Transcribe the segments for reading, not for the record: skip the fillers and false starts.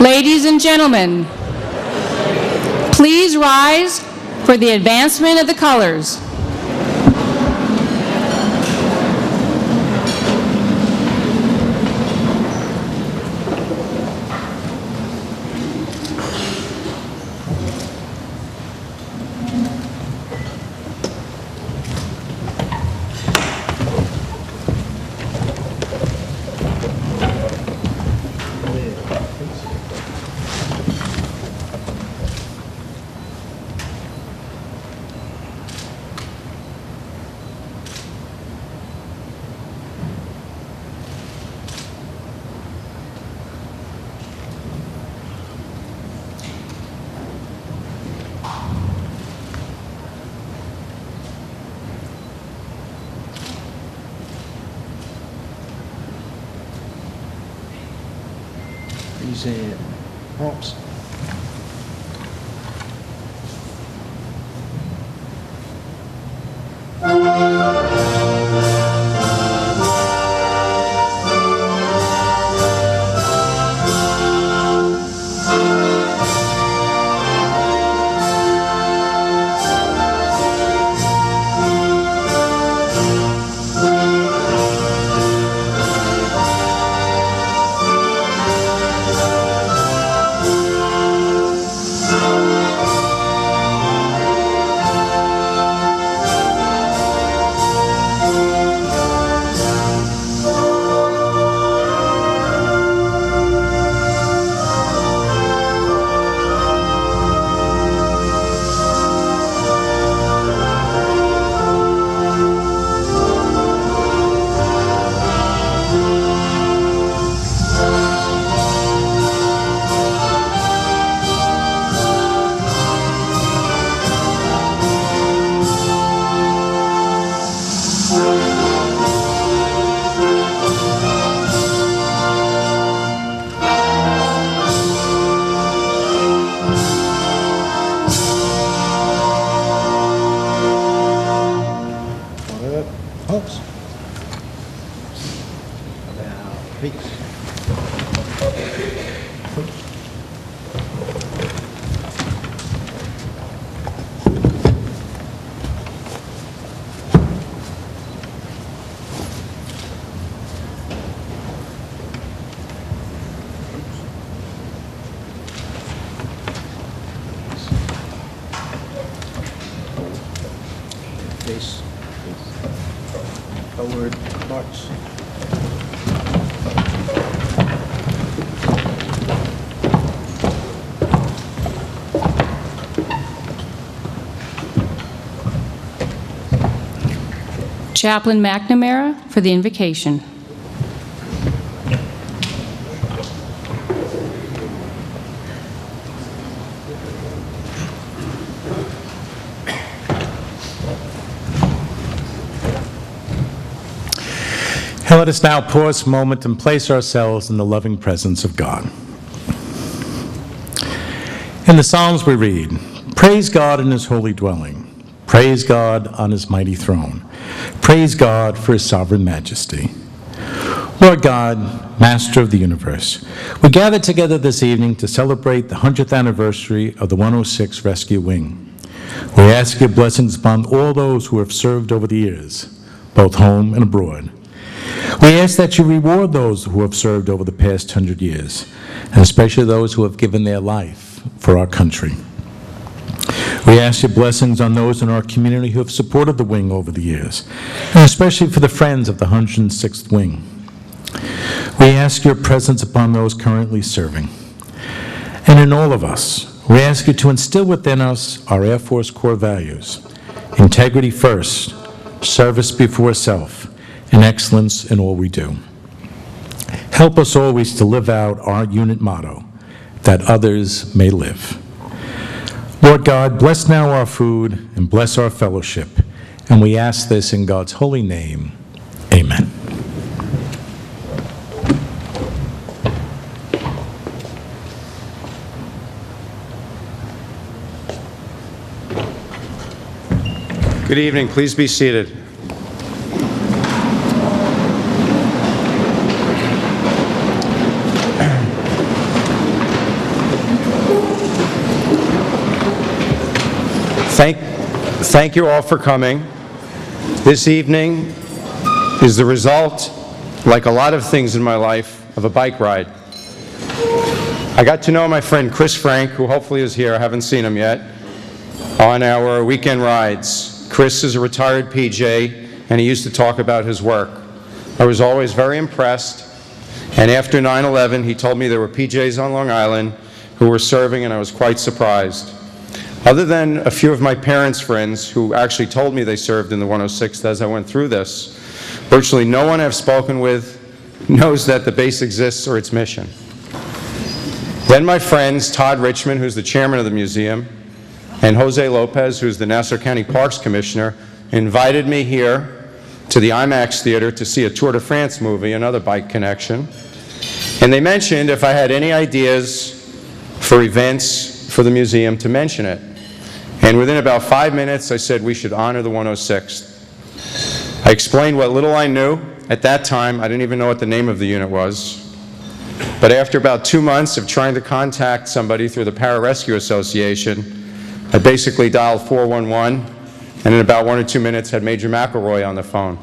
Ladies and gentlemen, please rise for the advancement of the colors. Hawks. Face, forward, march. Chaplain McNamara for the invocation. And let us now pause a moment and place ourselves in the loving presence of God. In the Psalms we read, "Praise God in his holy dwelling. Praise God on his mighty throne. Praise God for his sovereign majesty." Lord God, Master of the universe, we gather together this evening to celebrate the 100th anniversary of the 106th Rescue Wing. We ask your blessings upon all those who have served over the years, both home and abroad. We ask that you reward those who have served over the past 100 years, and especially those who have given their life for our country. We ask your blessings on those in our community who have supported the wing over the years, and especially for the friends of the 106th Wing. We ask your presence upon those currently serving. And in all of us, we ask you to instill within us our Air Force core values: integrity first, service before self, and excellence in all we do. Help us always to live out our unit motto, that others may live. Lord God, bless now our food and bless our fellowship, and we ask this in God's holy name. Amen. Good evening. Please be seated. Thank you all for coming. This evening is the result, like a lot of things in my life, of a bike ride. I got to know my friend Chris Frank, who hopefully is here, I haven't seen him yet, on our weekend rides. Chris is a retired PJ, and he used to talk about his work. I was always very impressed, and after 9/11, he told me there were PJs on Long Island who were serving, and I was quite surprised. Other than a few of my parents' friends who actually told me they served in the 106th as I went through this, virtually no one I've spoken with knows that the base exists or its mission. Then my friends, Todd Richmond, who's the chairman of the museum, and Jose Lopez, who's the Nassau County Parks Commissioner, invited me here to the IMAX Theater to see a Tour de France movie, another bike connection. And they mentioned if I had any ideas for events for the museum to mention it. And within about 5 minutes, I said we should honor the 106th. I explained what little I knew. At that time, I didn't even know what the name of the unit was. But after about 2 months of trying to contact somebody through the Pararescue Association, I basically dialed 411, and in about 1 or 2 minutes had Major McElroy on the phone.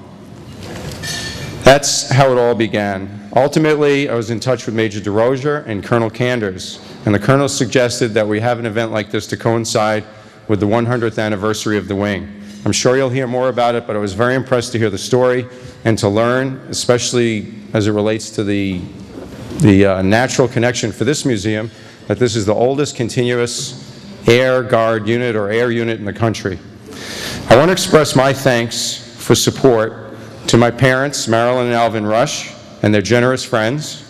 That's how it all began. Ultimately, I was in touch with Major DeRozier and Colonel Canders, and the colonel suggested that we have an event like this to coincide with the 100th anniversary of the wing. I'm sure you'll hear more about it, but I was very impressed to hear the story and to learn, especially as it relates to the natural connection for this museum, that this is the oldest continuous air guard unit or air unit in the country. I want to express my thanks for support to my parents, Marilyn and Alvin Rush, and their generous friends,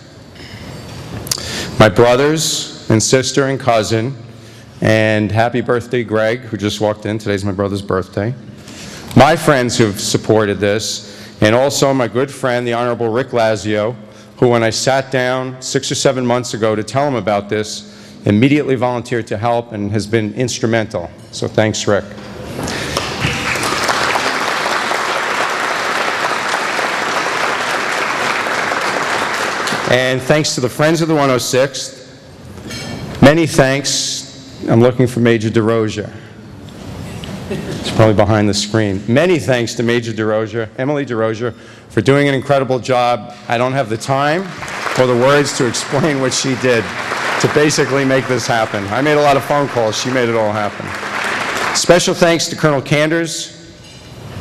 my brothers and sister and cousin, and happy birthday, Greg, who just walked in. Today's my brother's birthday. My friends who've supported this, and also my good friend, the Honorable Rick Lazio, who when I sat down 6 or 7 months ago to tell him about this, immediately volunteered to help and has been instrumental. So thanks, Rick. And thanks to the Friends of the 106th, many thanks. I'm looking for Major DeRozier. It's probably behind the screen. Many thanks to Major DeRozier, Emily DeRozier, for doing an incredible job. I don't have the time or the words to explain what she did to basically make this happen. I made a lot of phone calls. She made it all happen. Special thanks to Colonel Canders,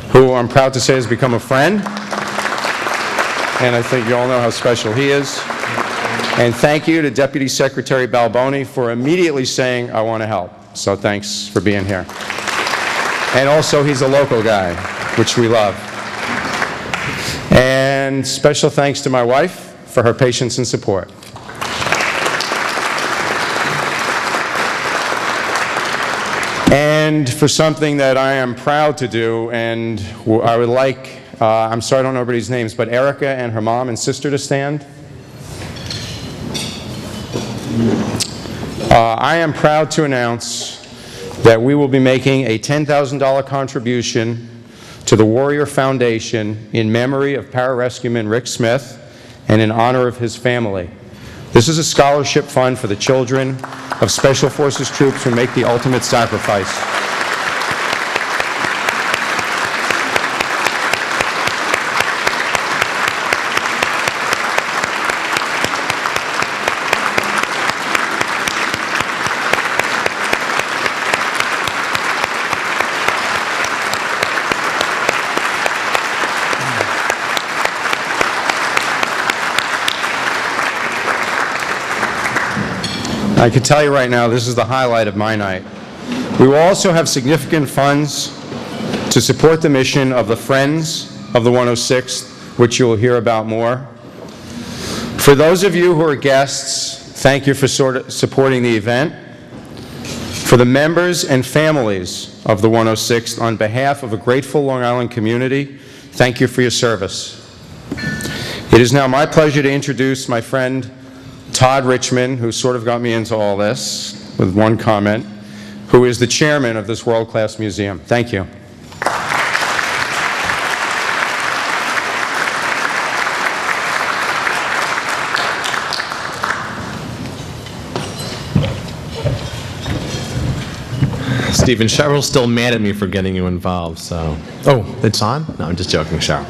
who I'm proud to say has become a friend. And I think you all know how special he is. And thank you to Deputy Secretary Balboni for immediately saying, I want to help. So thanks for being here. And also, he's a local guy, which we love. And special thanks to my wife for her patience and support. And for something that I am proud to do, and I would like, I'm sorry I don't know everybody's names, but Erica and her mom and sister to stand. I am proud to announce that we will be making a $10,000 contribution to the Warrior Foundation in memory of pararescueman Rick Smith and in honor of his family. This is a scholarship fund for the children of Special Forces troops who make the ultimate sacrifice. I can tell you right now, this is the highlight of my night. We will also have significant funds to support the mission of the Friends of the 106th, which you will hear about more. For those of you who are guests, thank you for supporting the event. For the members and families of the 106th, on behalf of a grateful Long Island community, thank you for your service. It is now my pleasure to introduce my friend Todd Richmond, who sort of got me into all this with one comment, who is the chairman of this world-class museum. Thank you. Stephen. Cheryl's still mad at me for getting you involved, so... Oh, it's on? No, I'm just joking, Cheryl.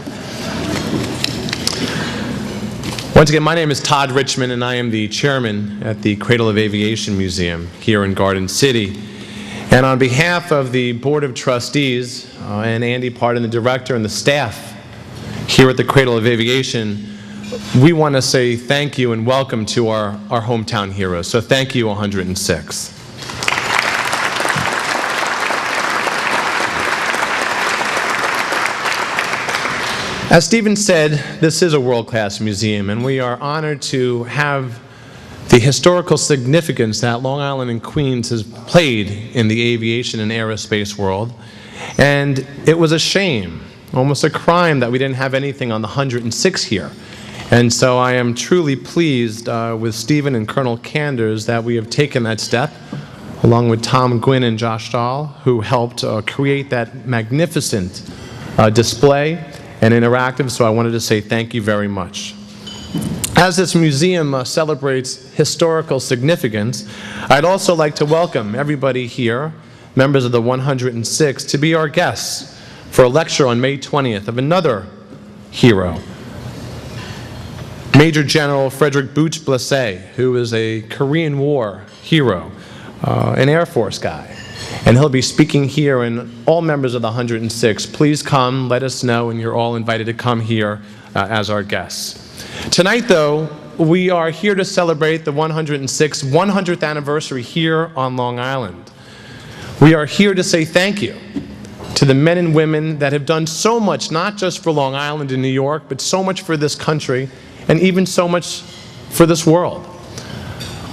Once again, my name is Todd Richmond, and I am the chairman at the Cradle of Aviation Museum here in Garden City. And on behalf of the Board of Trustees, and Andy Pardon, the director, and the staff here at the Cradle of Aviation, we want to say thank you and welcome to our hometown heroes. So thank you, 106. As Stephen said, this is a world-class museum, and we are honored to have the historical significance that Long Island and Queens has played in the aviation and aerospace world. And it was a shame, almost a crime, that we didn't have anything on the 106 here. And so I am truly pleased with Stephen and Colonel Canders that we have taken that step, along with Tom Gwynn and Josh Stahl, who helped create that magnificent display and interactive, so I wanted to say thank you very much. As this museum celebrates historical significance, I'd also like to welcome everybody here, members of the 106, to be our guests for a lecture on May 20th of another hero, Major General Frederick Booch Blessé, who is a Korean War hero, an Air Force guy. And he'll be speaking here, and all members of the 106, please come, let us know, and you're all invited to come here as our guests. Tonight, though, we are here to celebrate the 100th anniversary here on Long Island. We are here to say thank you to the men and women that have done so much, not just for Long Island and New York, but so much for this country, and even so much for this world.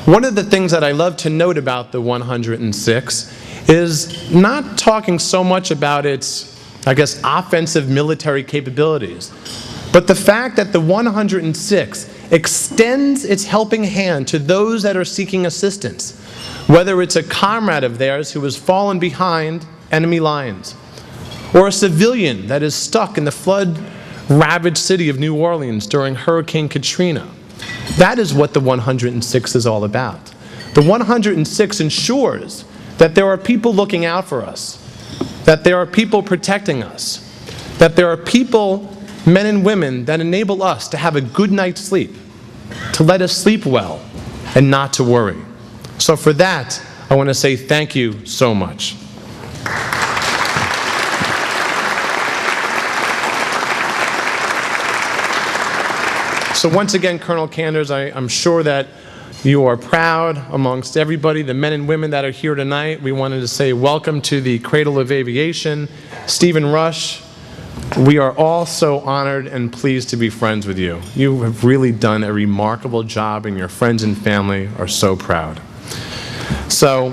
One of the things that I love to note about the 106 is not talking so much about its, I guess, offensive military capabilities, but the fact that the 106 extends its helping hand to those that are seeking assistance, whether it's a comrade of theirs who has fallen behind enemy lines, or a civilian that is stuck in the flood-ravaged city of New Orleans during Hurricane Katrina. That is what the 106 is all about. The 106 ensures that there are people looking out for us, that there are people protecting us, that there are people, men and women, that enable us to have a good night's sleep, to let us sleep well, and not to worry. So for that, I want to say thank you so much. So once again, Colonel Canders, I'm sure that you are proud amongst everybody, the men and women that are here tonight. We wanted to say welcome to the Cradle of Aviation. Stephen Rush, we are all so honored and pleased to be friends with you. You have really done a remarkable job, and your friends and family are so proud. So,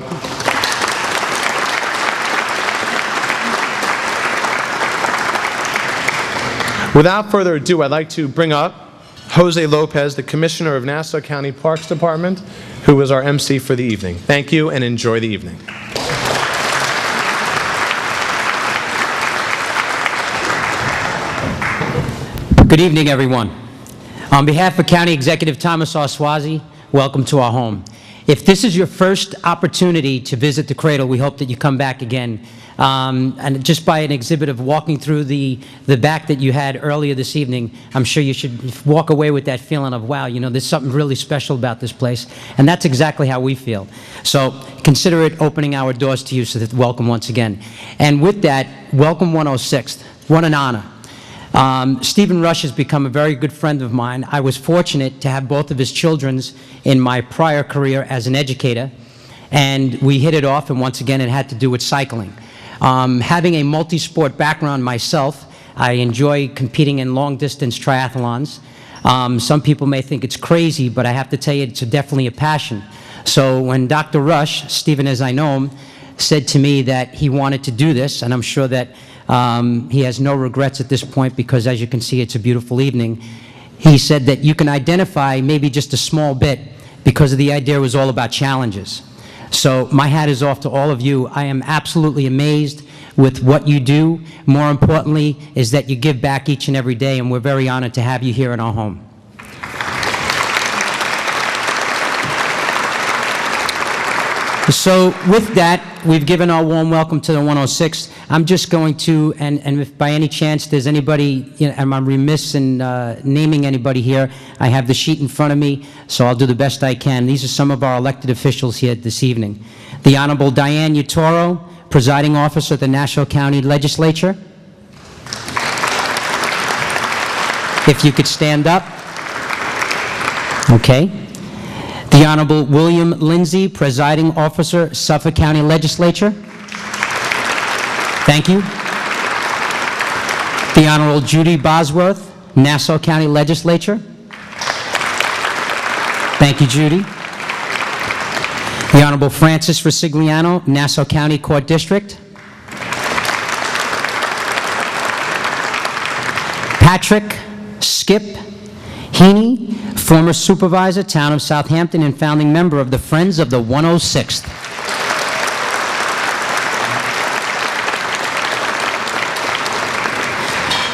without further ado, I'd like to bring up Jose Lopez, the Commissioner of Nassau County Parks Department, who is our MC for the evening. Thank you, and enjoy the evening. Good evening, everyone. On behalf of County Executive Thomas R. Swazi, welcome to our home. If this is your first opportunity to visit the Cradle, we hope that you come back again. And just by an exhibit of walking through the back that you had earlier this evening, I'm sure you should walk away with that feeling of, wow, you know, there's something really special about this place. And that's exactly how we feel. So consider it opening our doors to you, so that welcome once again. And with that, welcome 106th. What an honor. Stephen Rush has become a very good friend of mine. I was fortunate to have both of his children in my prior career as an educator, and we hit it off, and once again it had to do with cycling. Having a multi-sport background myself, I enjoy competing in long-distance triathlons. Some people may think it's crazy, but I have to tell you it's definitely a passion. So when Dr. Rush, Stephen as I know him, said to me that he wanted to do this, and I'm sure that he has no regrets at this point, because as you can see, it's a beautiful evening. He said that you can identify maybe just a small bit, because the idea was all about challenges. So my hat is off to all of you. I am absolutely amazed with what you do. More importantly is that you give back each and every day, and we're very honored to have you here in our home. So with that, we've given our warm welcome to the 106th. I'm just going to, and if by any chance there's anybody, and I'm remiss in naming anybody here, I have the sheet in front of me, so I'll do the best I can. These are some of our elected officials here this evening. The Honorable Diane Utoro, Presiding Officer of the Nassau County Legislature. If you could stand up. Okay. The Honorable William Lindsay, Presiding Officer, Suffolk County Legislature. Thank you. The Honorable Judy Bosworth, Nassau County Legislature. Thank you, Judy. The Honorable Francis Resigliano, Nassau County Court District. Patrick Skip Heaney, former supervisor, Town of Southampton, and founding member of the Friends of the 106th.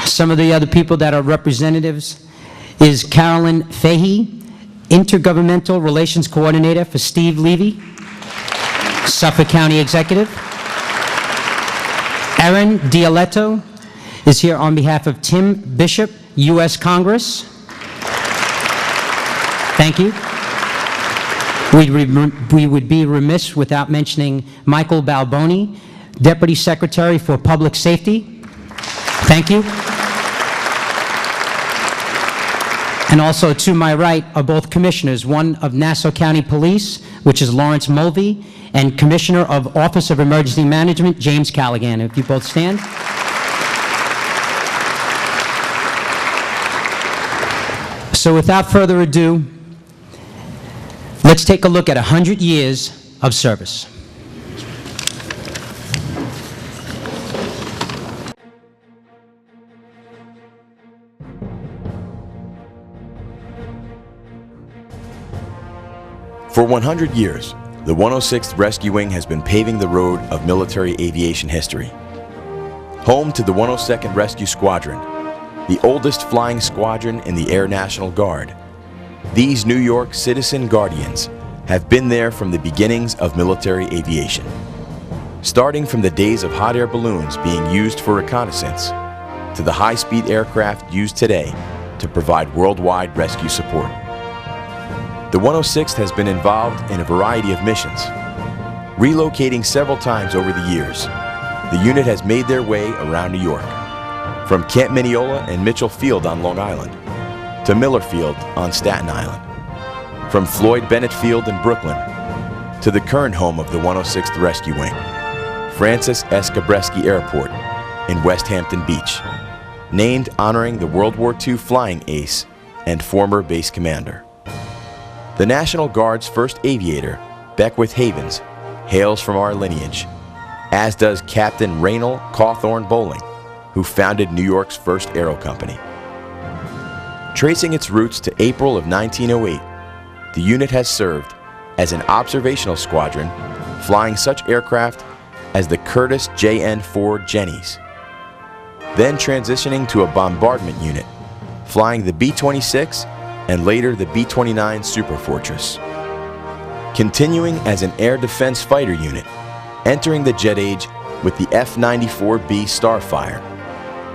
Some of the other people that are representatives is Carolyn Fahey, Intergovernmental Relations Coordinator for Steve Levy, Suffolk County Executive. Erin Dioletto is here on behalf of Tim Bishop, U.S. Congress. Thank you. We would be remiss without mentioning Michael Balboni, Deputy Secretary for Public Safety. Thank you. And also to my right are both commissioners, one of Nassau County Police, which is Lawrence Mulvey, and Commissioner of Office of Emergency Management, James Callaghan. If you both stand. So without further ado, let's take a look at 100 years of service. For 100 years, the 106th Rescue Wing has been paving the road of military aviation history. Home to the 102nd Rescue Squadron, the oldest flying squadron in the Air National Guard, these New York citizen guardians have been there from the beginnings of military aviation. Starting from the days of hot air balloons being used for reconnaissance, to the high-speed aircraft used today to provide worldwide rescue support. The 106th has been involved in a variety of missions. Relocating several times over the years, the unit has made their way around New York, from Camp Mineola and Mitchell Field on Long Island, to Miller Field on Staten Island, from Floyd Bennett Field in Brooklyn, to the current home of the 106th Rescue Wing, Francis S. Gabreski Airport in Westhampton Beach, named honoring the World War II flying ace and former base commander. The National Guard's first aviator, Beckwith Havens, hails from our lineage, as does Captain Raynal Cawthorn Bowling, who founded New York's first aero company. Tracing its roots to April of 1908, the unit has served as an observational squadron, flying such aircraft as the Curtiss JN-4 Jennies, then transitioning to a bombardment unit, flying the B-26 and later the B-29 Superfortress. Continuing as an air defense fighter unit, entering the jet age with the F-94B Starfire,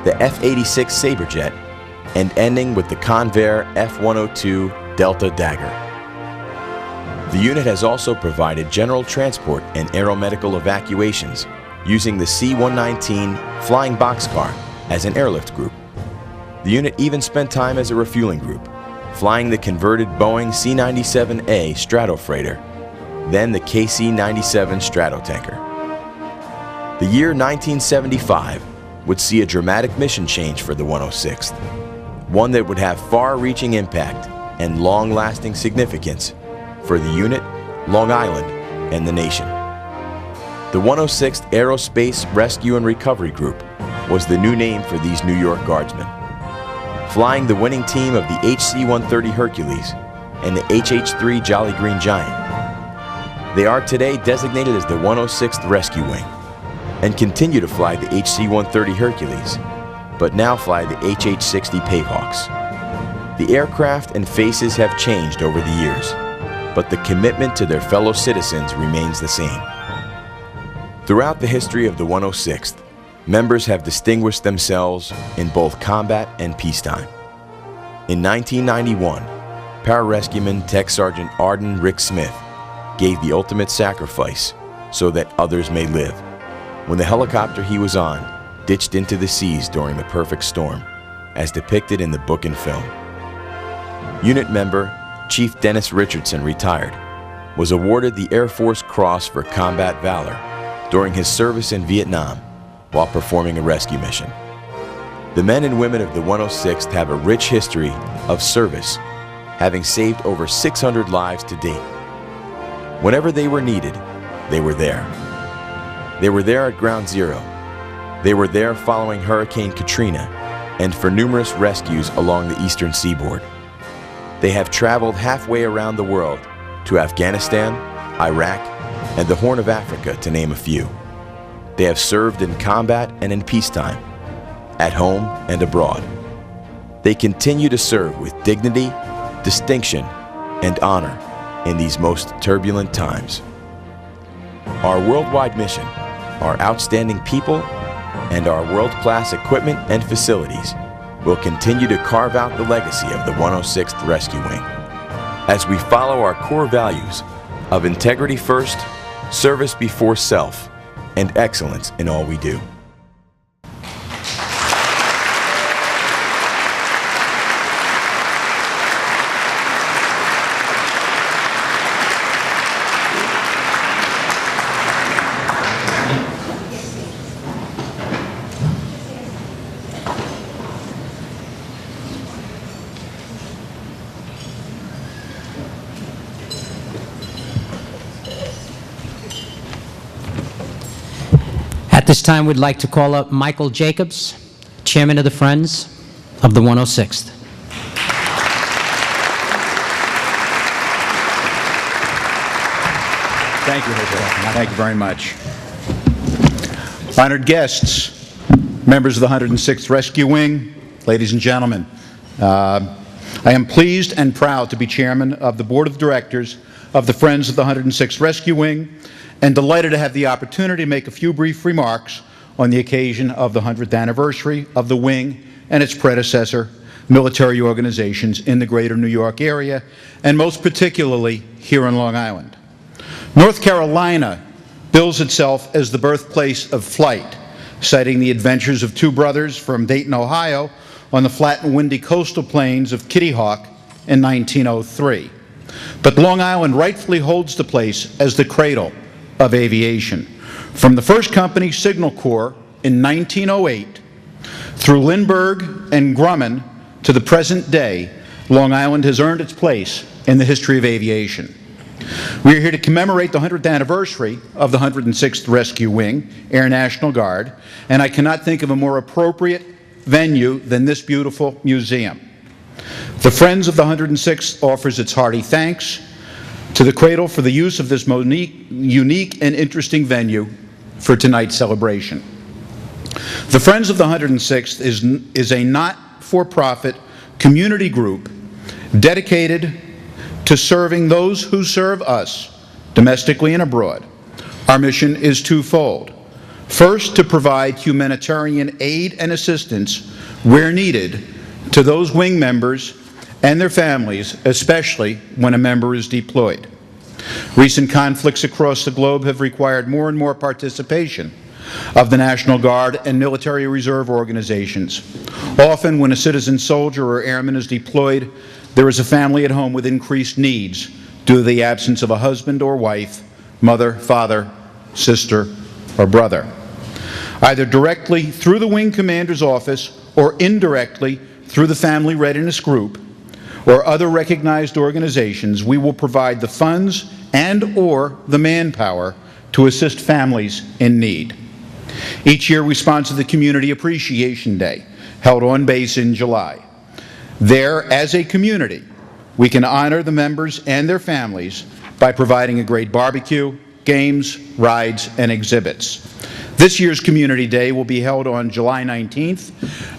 the F-86 Saberjet, and ending with the Convair F-102 Delta Dagger. The unit has also provided general transport and aeromedical evacuations using the C-119 Flying Boxcar as an airlift group. The unit even spent time as a refueling group, flying the converted Boeing C-97A Stratofreighter, then the KC-97 Stratotanker. The year 1975 would see a dramatic mission change for the 106th, one that would have far-reaching impact and long-lasting significance for the unit, Long Island, and the nation. The 106th Aerospace Rescue and Recovery Group was the new name for these New York Guardsmen, flying the winning team of the HC-130 Hercules and the HH-3 Jolly Green Giant. They are today designated as the 106th Rescue Wing and continue to fly the HC-130 Hercules, but now fly the HH-60 Pave Hawks. The aircraft and faces have changed over the years, but the commitment to their fellow citizens remains the same. Throughout the history of the 106th, members have distinguished themselves in both combat and peacetime. In 1991, pararescueman Tech Sergeant Arden Rick Smith gave the ultimate sacrifice so that others may live, when the helicopter he was on ditched into the seas during the perfect storm, as depicted in the book and film. Unit member Chief Dennis Richardson, retired, was awarded the Air Force Cross for Combat Valor during his service in Vietnam while performing a rescue mission. The men and women of the 106th have a rich history of service, having saved over 600 lives to date. Whenever they were needed, they were there. They were there at Ground Zero. They were there following Hurricane Katrina and for numerous rescues along the eastern seaboard. They have traveled halfway around the world to Afghanistan, Iraq, and the Horn of Africa, to name a few. They have served in combat and in peacetime, at home and abroad. They continue to serve with dignity, distinction, and honor in these most turbulent times. Our worldwide mission, our outstanding people, and our world-class equipment and facilities will continue to carve out the legacy of the 106th Rescue Wing as we follow our core values of integrity first, service before self, and excellence in all we do. At this time, we'd like to call up Michael Jacobs, Chairman of the Friends of the 106th. Thank you, Jose. Thank you very much. Honored guests, members of the 106th Rescue Wing, ladies and gentlemen, I am pleased and proud to be Chairman of the Board of Directors of the Friends of the 106th Rescue Wing, and delighted to have the opportunity to make a few brief remarks on the occasion of the 100th anniversary of the Wing and its predecessor military organizations in the greater New York area, and most particularly here on Long Island. North Carolina bills itself as the birthplace of flight, citing the adventures of two brothers from Dayton, Ohio, on the flat and windy coastal plains of Kitty Hawk in 1903. But Long Island rightfully holds the place as the cradle of aviation. From the first company, Signal Corps, in 1908, through Lindbergh and Grumman to the present day, Long Island has earned its place in the history of aviation. We are here to commemorate the 100th anniversary of the 106th Rescue Wing, Air National Guard, and I cannot think of a more appropriate venue than this beautiful museum. The Friends of the 106th offers its hearty thanks to the Cradle for the use of this unique and interesting venue for tonight's celebration. The Friends of the 106th is a not-for-profit community group dedicated to serving those who serve us, domestically and abroad. Our mission is twofold. First, to provide humanitarian aid and assistance where needed to those wing members and their families, especially when a member is deployed. Recent conflicts across the globe have required more and more participation of the National Guard and military reserve organizations. Often when a citizen soldier or airman is deployed, there is a family at home with increased needs due to the absence of a husband or wife, mother, father, sister, or brother. Either directly through the Wing Commander's office or indirectly through the Family Readiness Group or other recognized organizations, we will provide the funds and/or the manpower to assist families in need. Each year we sponsor the Community Appreciation Day, held on base in July. There, as a community, we can honor the members and their families by providing a great barbecue, games, rides, and exhibits. This year's Community Day will be held on July 19th,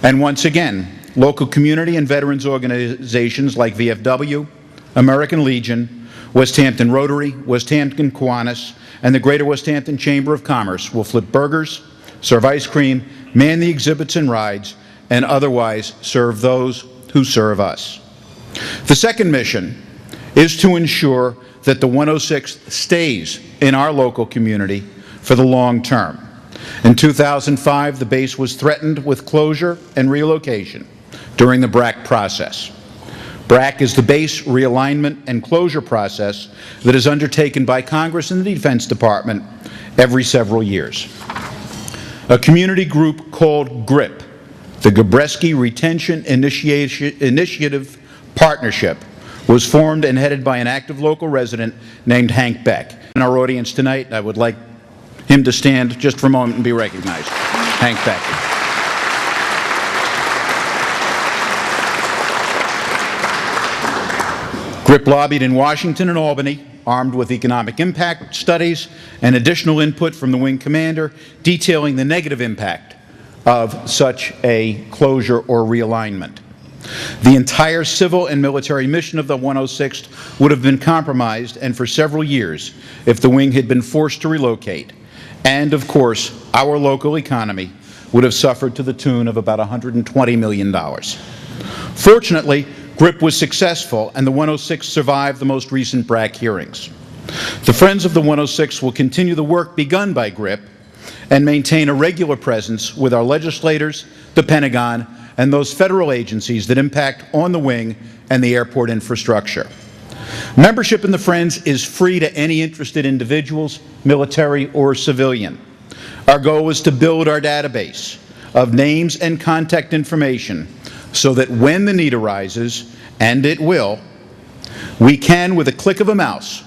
and once again, local community and veterans organizations like VFW, American Legion, Westhampton Rotary, Westhampton Kiwanis, and the Greater Westhampton Chamber of Commerce will flip burgers, serve ice cream, man the exhibits and rides, and otherwise serve those who serve us. The second mission is to ensure that the 106th stays in our local community for the long term. In 2005, the base was threatened with closure and relocation during the BRAC process. BRAC is the base realignment and closure process that is undertaken by Congress and the Defense Department every several years. A community group called GRIP, the Gabreski Retention Initiative Partnership, was formed and headed by an active local resident named Hank Beck. In our audience tonight, I would like him to stand just for a moment and be recognized. Hank Beck. GRIP lobbied in Washington and Albany, armed with economic impact studies and additional input from the wing commander detailing the negative impact of such a closure or realignment. The entire civil and military mission of the 106th would have been compromised, and for several years, if the wing had been forced to relocate. And, of course, our local economy would have suffered to the tune of about $120 million. Fortunately, GRIP was successful, and the 106th survived the most recent BRAC hearings. The Friends of the 106th will continue the work begun by GRIP and maintain a regular presence with our legislators, the Pentagon, and those federal agencies that impact on the wing and the airport infrastructure. Membership in the Friends is free to any interested individuals, military or civilian. Our goal is to build our database of names and contact information so that when the need arises, and it will, we can, with a click of a mouse,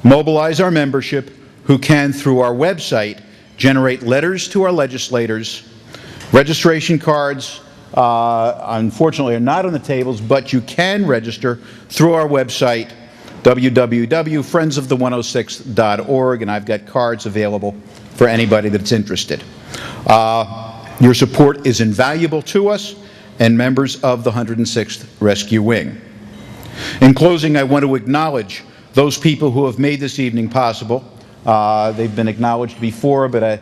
mobilize our membership who can, through our website, generate letters to our legislators. Registration cards, unfortunately, are not on the tables, but you can register through our website, www.friendsofthE106.org, and I've got cards available for anybody that's interested. Your support is invaluable to us and members of the 106th Rescue Wing. In closing, I want to acknowledge those people who have made this evening possible. They've been acknowledged before, but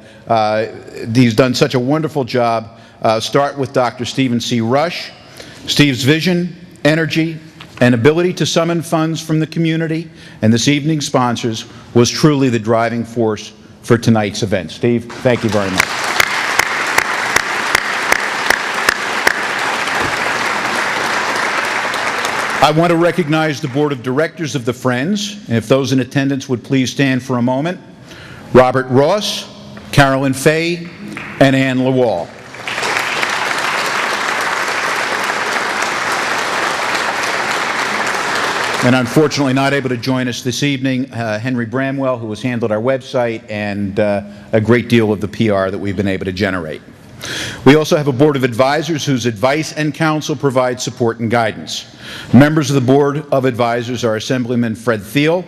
he's done such a wonderful job. Start with Dr. Stephen C. Rush. Steve's vision, energy, and ability to summon funds from the community and this evening's sponsors was truly the driving force for tonight's event. Steve, thank you very much. I want to recognize the Board of Directors of the Friends, and if those in attendance would please stand for a moment. Robert Ross, Carolyn Fay, and Ann Lawal. And unfortunately not able to join us this evening, Henry Bramwell, who has handled our website and a great deal of the PR that we've been able to generate. We also have a Board of Advisors whose advice and counsel provide support and guidance. Members of the Board of Advisors are Assemblyman Fred Thiel,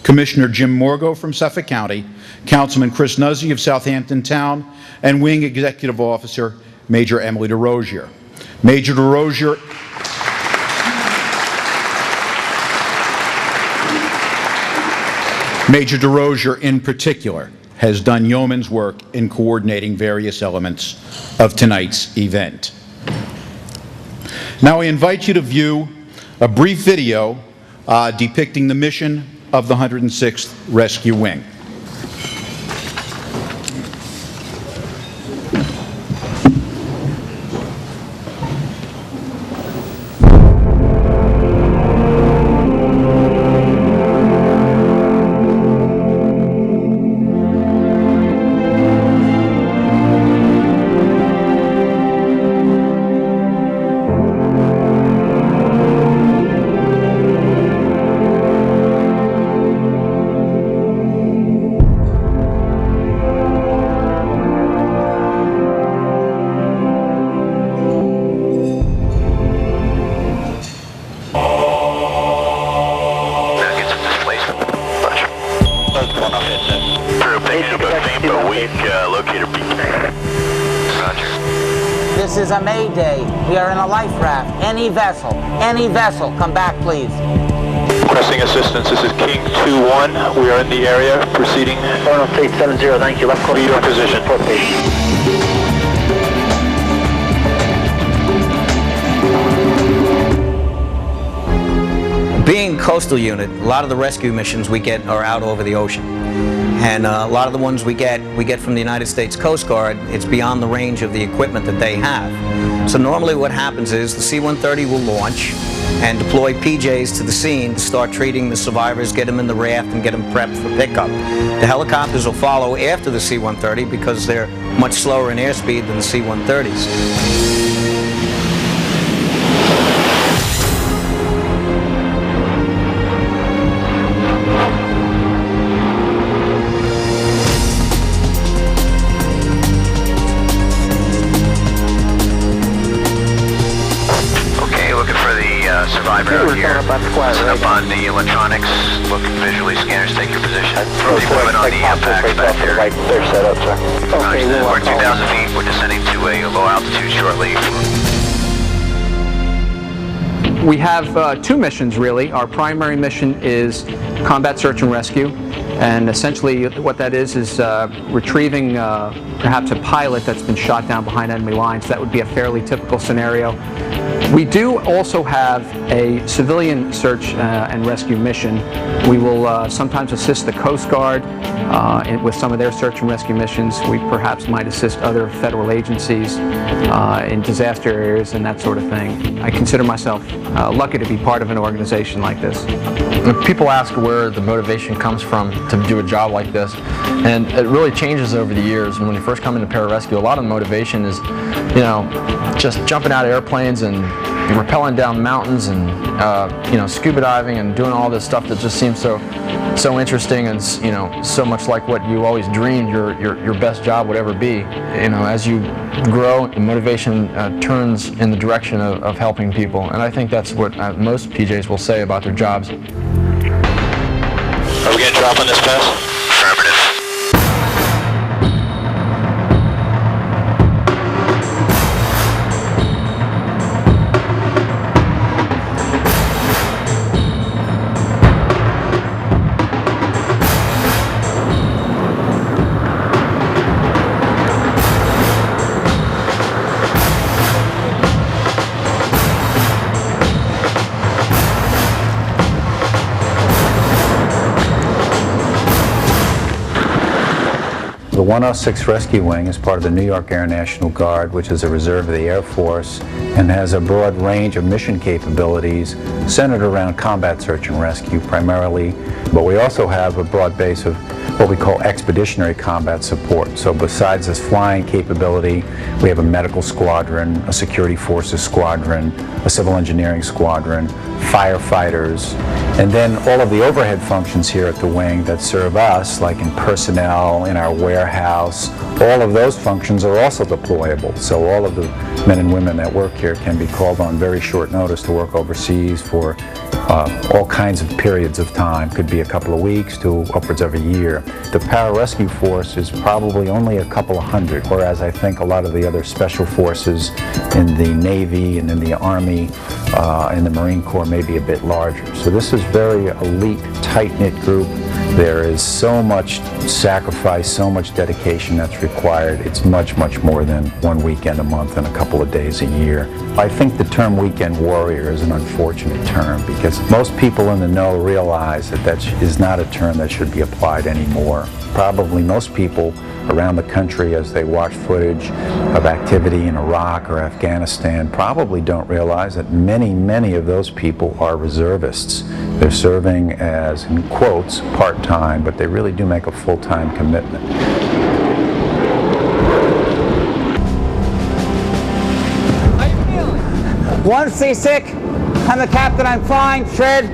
Commissioner Jim Morgo from Suffolk County, Councilman Chris Nuzzi of Southampton Town, and Wing Executive Officer Major Emily DeRosier. Major DeRosier in particular has done yeoman's work in coordinating various elements of tonight's event. Now I invite you to view a brief video depicting the mission of the 106th Rescue Wing. This is a Mayday. We are in a life raft. Any vessel, come back, please. Requesting assistance. This is King 2-1. We are in the area. Proceeding. North 870, thank you. Left course. Be your position. Being coastal unit, a lot of the rescue missions we get are out over the ocean. And a lot of the ones we get from the United States Coast Guard. It's beyond the range of the equipment that they have. So normally what happens is the C-130 will launch and deploy PJs to the scene to start treating the survivors, get them in the raft and get them prepped for pickup. The helicopters will follow after the C-130 because they're much slower in airspeed than the C-130s. Survivor out here. Listen up on the electronics. Look visually. Scanners, take your position. The equipment on the impacts back there. They're set up, sir. Okay, we're 2,000 feet. We're descending to a low altitude shortly. We have two missions, really. Our primary mission is combat search and rescue. And essentially what that is retrieving perhaps a pilot that's been shot down behind enemy lines. That would be a fairly typical scenario. We do also have a civilian search and rescue mission. We will sometimes assist the Coast Guard with some of their search and rescue missions. We perhaps might assist other federal agencies in disaster areas and that sort of thing. I consider myself lucky to be part of an organization like this. People ask where the motivation comes from to do a job like this, and it really changes over the years. And when you first come into pararescue, a lot of the motivation is, you know, just jumping out of airplanes and rappelling down mountains and you know, scuba diving and doing all this stuff that just seems so interesting and, you know, so much like what you always dreamed your best job would ever be. You know, as you grow, the motivation turns in the direction of helping people, and I think that's what most PJs will say about their jobs. Are we going to drop on this pass? Affirmative. The 106 Rescue Wing is part of the New York Air National Guard, which is a reserve of the Air Force and has a broad range of mission capabilities centered around combat search and rescue primarily, but we also have a broad base of what we call expeditionary combat support. So besides this flying capability, we have a medical squadron, a security forces squadron, a civil engineering squadron, firefighters, and then all of the overhead functions here at the wing that serve us, like in personnel, in our warehouse, all of those functions are also deployable. So all of the men and women that work here can be called on very short notice to work overseas for all kinds of periods of time. Could be a couple of weeks to upwards of a year. The pararescue force is probably only a couple of hundred, whereas I think a lot of the other special forces in the Navy and in the Army and the Marine Corps may be a bit larger. So this is very elite, tight-knit group. There is so much sacrifice, so much dedication that's required. It's much, much more than one weekend a month and a couple of days a year. I think the term weekend warrior is an unfortunate term because most people in the know realize that that is not a term that should be applied anymore. Probably most people around the country, as they watch footage of activity in Iraq or Afghanistan, probably don't realize that many, many of those people are reservists. They're serving as, in quotes, part-time, but they really do make a full-time commitment. How you feeling? One seasick. I'm the captain. I'm flying. Fred,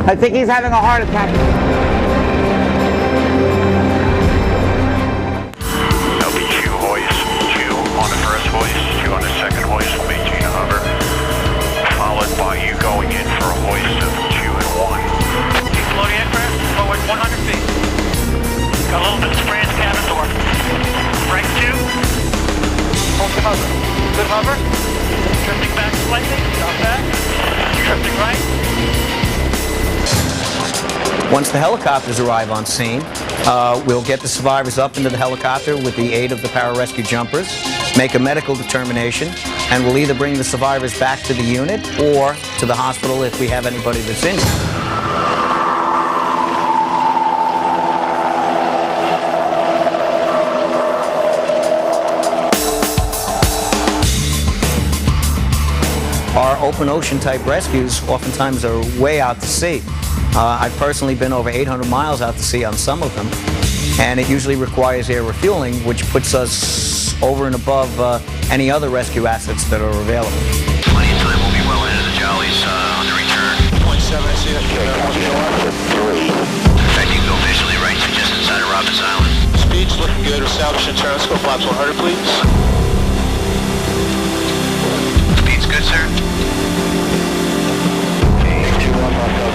I think he's having a heart attack. On the first hoist, 2 on the second hoist, maintain a hover, followed by you going in for a hoist of 2 and 1. Keep floating aircraft, forward 100 feet. Got a little bit of spray in the cabin door. Right 2. Hold the hover. Good hover. Drifting back slightly, drop back. Drifting right. Once the helicopters arrive on scene, we'll get the survivors up into the helicopter with the aid of the pararescue jumpers, make a medical determination, and we'll either bring the survivors back to the unit or to the hospital if we have anybody that's injured. Our open ocean type rescues oftentimes are way out to sea. I've personally been over 800 miles out to sea on some of them, and it usually requires air refueling, which puts us over and above any other rescue assets that are available. Plenty of time. We'll be well into the jollies on the return. 0.7, I see that. In fact, you can go visually right to just inside of Robbins Island. Speed's looking good. Establish and turn. Let's go flaps 100, please. Speed's good, sir.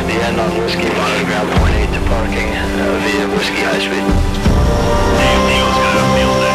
The end on Whiskey, monitor ground point 8 to parking via Whiskey High Speed. Eagle's got a field there.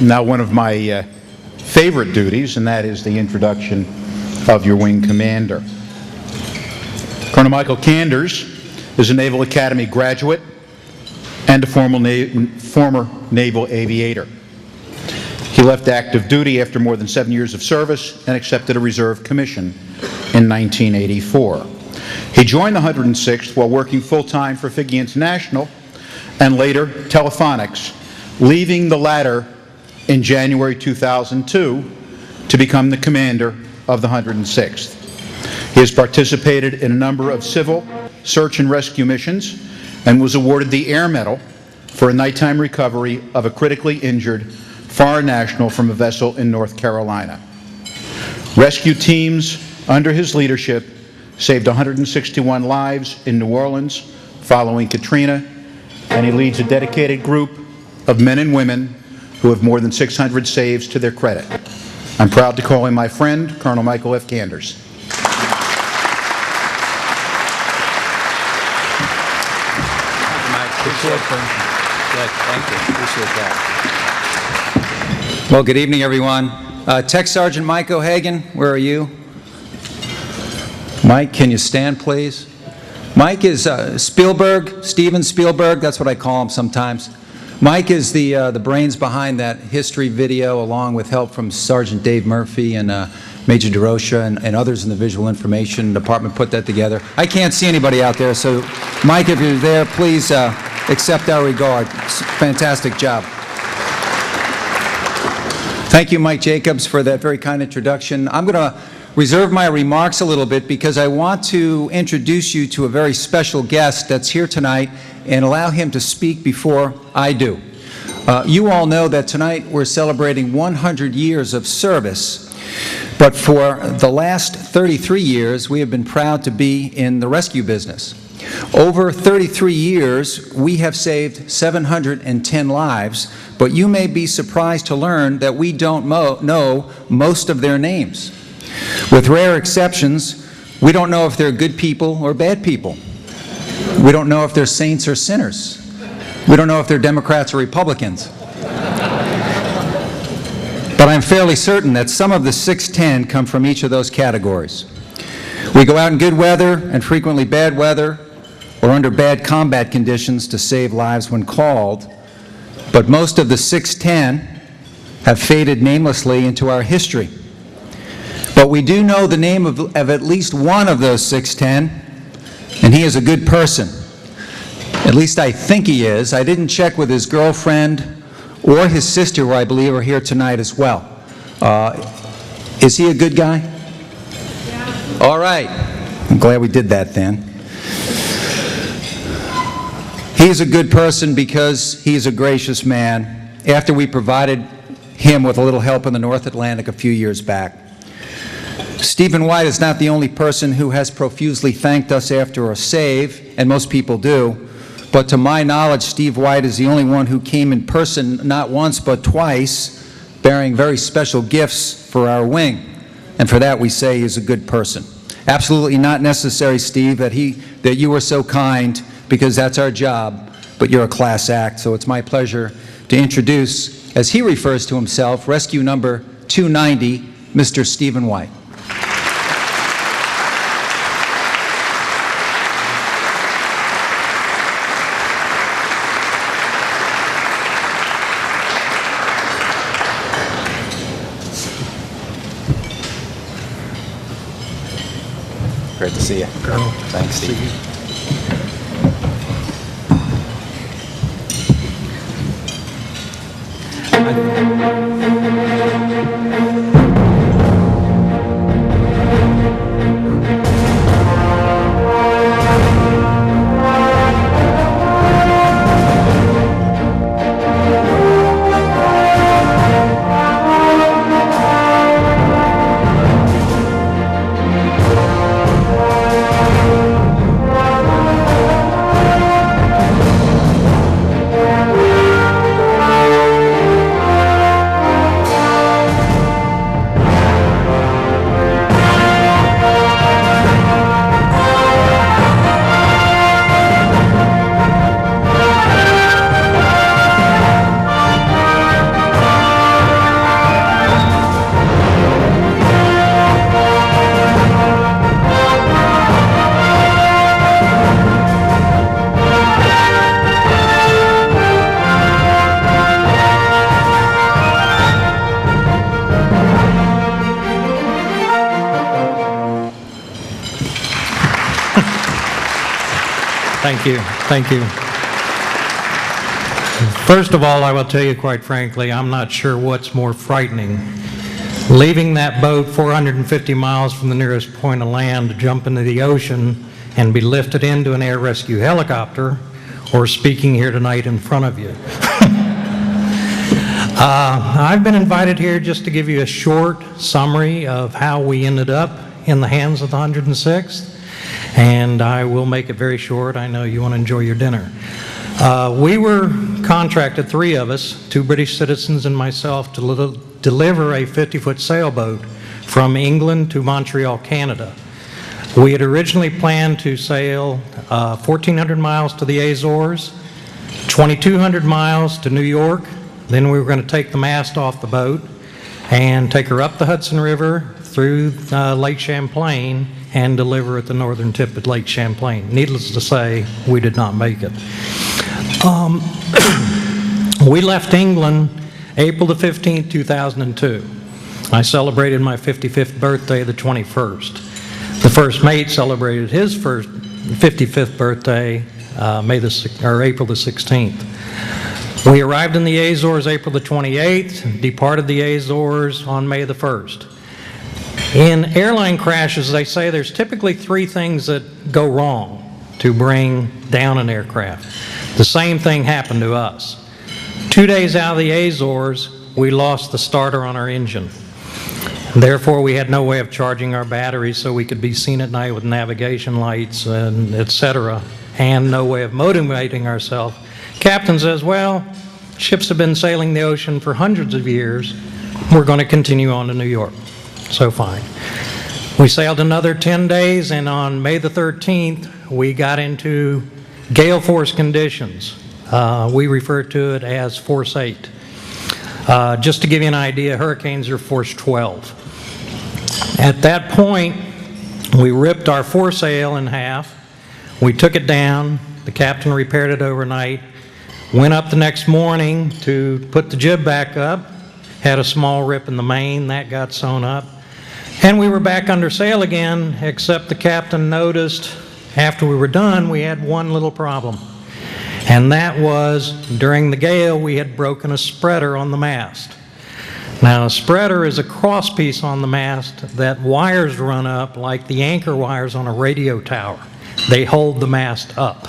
Now one of my favorite duties, and that is the introduction of your wing commander. Colonel Michael Canders is a Naval Academy graduate and a former naval aviator. He left active duty after more than 7 years of service and accepted a reserve commission in 1984. He joined the 106th while working full-time for Figge International and later Telephonics, leaving the latter in January 2002 to become the commander of the 106th. He has participated in a number of civil search and rescue missions and was awarded the Air Medal for a nighttime recovery of a critically injured foreign national from a vessel in North Carolina. Rescue teams under his leadership saved 161 lives in New Orleans following Katrina, and he leads a dedicated group of men and women who have more than 600 saves to their credit. I'm proud to call him my friend, Colonel Michael F. Canders. Thank you. Appreciate that. Well, good evening, everyone. Tech Sergeant Mike O'Hagan, where are you? Mike, can you stand, please? Mike is Steven Spielberg, that's what I call him sometimes. Mike is the brains behind that history video, along with help from Sergeant Dave Murphy and Major DeRocha and others in the Visual Information Department put that together. I can't see anybody out there, so Mike, if you're there, please accept our regard. Fantastic job. Thank you, Mike Jacobs, for that very kind introduction. I'm going to reserve my remarks a little bit because I want to introduce you to a very special guest that's here tonight and allow him to speak before I do. You all know that tonight we're celebrating 100 years of service, but for the last 33 years we have been proud to be in the rescue business. Over 33 years we have saved 710 lives, but you may be surprised to learn that we don't know most of their names. With rare exceptions, we don't know if they're good people or bad people. We don't know if they're saints or sinners. We don't know if they're Democrats or Republicans. But I'm fairly certain that some of the 610 come from each of those categories. We go out in good weather and frequently bad weather or under bad combat conditions to save lives when called, but most of the 610 have faded namelessly into our history. But we do know the name of at least one of those 610, and he is a good person. At least I think he is. I didn't check with his girlfriend or his sister, who I believe are here tonight as well. Is he a good guy? Yeah. All right. I'm glad we did that then. He is a good person because he is a gracious man, after we provided him with a little help in the North Atlantic a few years back. Stephen White is not the only person who has profusely thanked us after a save, and most people do, but to my knowledge, Steve White is the only one who came in person not once but twice, bearing very special gifts for our wing. And for that we say he is a good person. Absolutely not necessary, Steve, that you were so kind, because that's our job, but you're a class act, so it's my pleasure to introduce, as he refers to himself, rescue number 290, Mr. Stephen White. Great to see you. Thanks, Steve. Thank you. Thank you. First of all, I will tell you quite frankly, I'm not sure what's more frightening. Leaving that boat 450 miles from the nearest point of land to jump into the ocean and be lifted into an air rescue helicopter, or speaking here tonight in front of you. I've been invited here just to give you a short summary of how we ended up in the hands of the 106th. And I will make it very short. I know you want to enjoy your dinner. We were contracted, three of us, two British citizens and myself, to deliver a 50-foot sailboat from England to Montreal, Canada. We had originally planned to sail 1,400 miles to the Azores, 2,200 miles to New York. Then we were going to take the mast off the boat and take her up the Hudson River through Lake Champlain and deliver at the northern tip of Lake Champlain. Needless to say, we did not make it. We left England April the 15th, 2002. I celebrated my 55th birthday the 21st. The first mate celebrated his first 55th birthday April the 16th. We arrived in the Azores April the 28th, departed the Azores on May the 1st. In airline crashes, they say there's typically three things that go wrong to bring down an aircraft. The same thing happened to us. 2 days out of the Azores, we lost the starter on our engine. Therefore, we had no way of charging our batteries so we could be seen at night with navigation lights, and etc., and no way of motivating ourselves. Captain says, well, ships have been sailing the ocean for hundreds of years. We're going to continue on to New York. So fine. We sailed another 10 days, and on May the 13th, we got into gale force conditions. We refer to it as Force 8. Just to give you an idea, hurricanes are Force 12. At that point, we ripped our foresail in half. We took it down. The captain repaired it overnight. Went up the next morning to put the jib back up. Had a small rip in the main. That got sewn up. And we were back under sail again, except the captain noticed after we were done, we had one little problem. And that was, during the gale, we had broken a spreader on the mast. Now, a spreader is a crosspiece on the mast that wires run up like the anchor wires on a radio tower. They hold the mast up.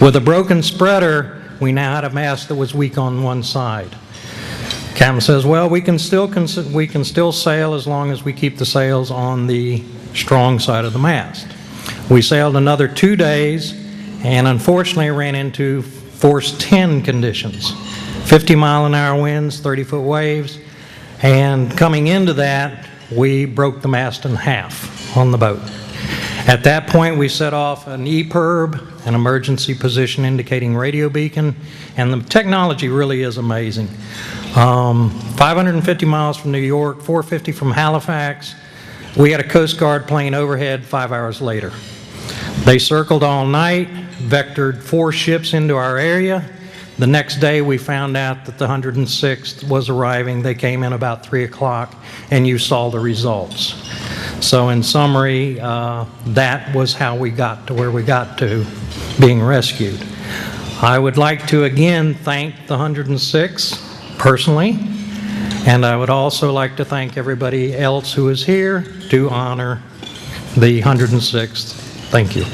With a broken spreader, we now had a mast that was weak on one side. Captain says, well, we can still sail as long as we keep the sails on the strong side of the mast. We sailed another 2 days and unfortunately ran into force 10 conditions. 50-mile-an-hour winds, 30-foot waves, and coming into that, we broke the mast in half on the boat. At that point, we set off an EPIRB, an emergency position indicating radio beacon, and the technology really is amazing. 550 miles from New York, 450 from Halifax. We had a Coast Guard plane overhead 5 hours later. They circled all night, vectored 4 ships into our area. The next day we found out that the 106th was arriving. They came in about 3 o'clock, and you saw the results. So in summary, that was how we got to where we got to, being rescued. I would like to again thank the 106 personally, and I would also like to thank everybody else who is here to honor the 106th. Thank you.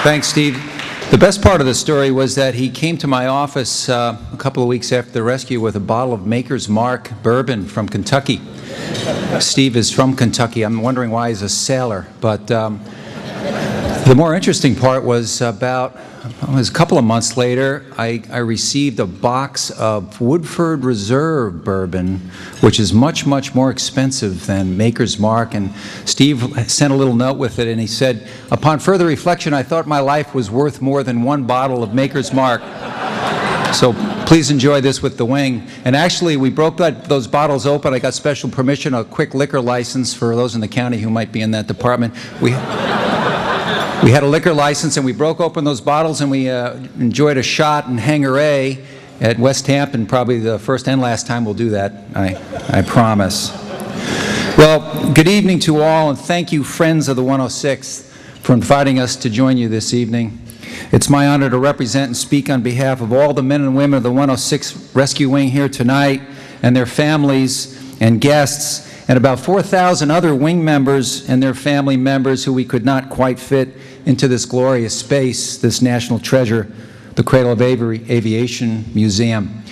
Thanks, Steve. The best part of the story was that he came to my office a couple of weeks after the rescue with a bottle of Maker's Mark bourbon from Kentucky. Steve is from Kentucky. I'm wondering why he's a sailor. But the more interesting part was a couple of months later, I received a box of Woodford Reserve bourbon, which is much, much more expensive than Maker's Mark. And Steve sent a little note with it, and he said, upon further reflection, I thought my life was worth more than 1 bottle of Maker's Mark. So please enjoy this with the wing. And actually, we broke those bottles open. I got special permission, a quick liquor license for those in the county who might be in that department. We had a liquor license, and we broke open those bottles, and we enjoyed a shot in Hangar A at Westhampton, probably the first and last time we'll do that, I promise. Well, good evening to all, and thank you, friends of the 106th, for inviting us to join you this evening. It's my honor to represent and speak on behalf of all the men and women of the 106 Rescue Wing here tonight, and their families and guests, and about 4,000 other wing members and their family members who we could not quite fit into this glorious space, this national treasure, the Cradle of Aviation Museum.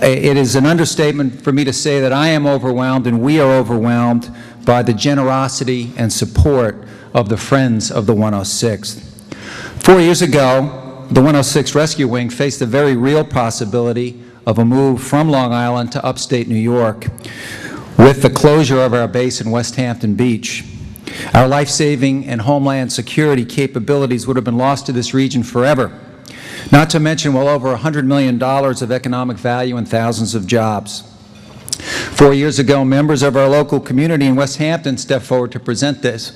It is an understatement for me to say that I am overwhelmed and we are overwhelmed by the generosity and support of the friends of the 106th. 4 years ago, the 106 Rescue Wing faced the very real possibility of a move from Long Island to upstate New York with the closure of our base in Westhampton Beach. Our life-saving and homeland security capabilities would have been lost to this region forever, not to mention well over $100 million of economic value and thousands of jobs. 4 years ago, members of our local community in Westhampton stepped forward to prevent this.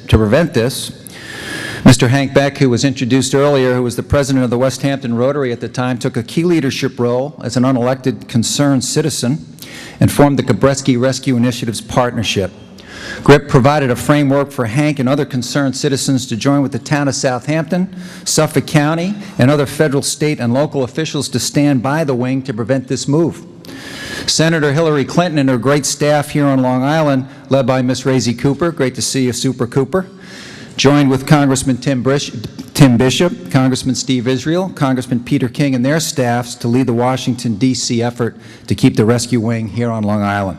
Mr. Hank Beck, who was introduced earlier, who was the president of the Westhampton Rotary at the time, took a key leadership role as an unelected concerned citizen and formed the Gabreski Rescue Initiatives Partnership. GRIP provided a framework for Hank and other concerned citizens to join with the town of Southampton, Suffolk County, and other federal, state, and local officials to stand by the wing to prevent this move. Senator Hillary Clinton and her great staff here on Long Island, led by Miss Raisy Cooper, great to see you, Super Cooper, joined with Congressman Tim Bishop, Congressman Steve Israel, Congressman Peter King, and their staffs to lead the Washington, D.C. effort to keep the rescue wing here on Long Island.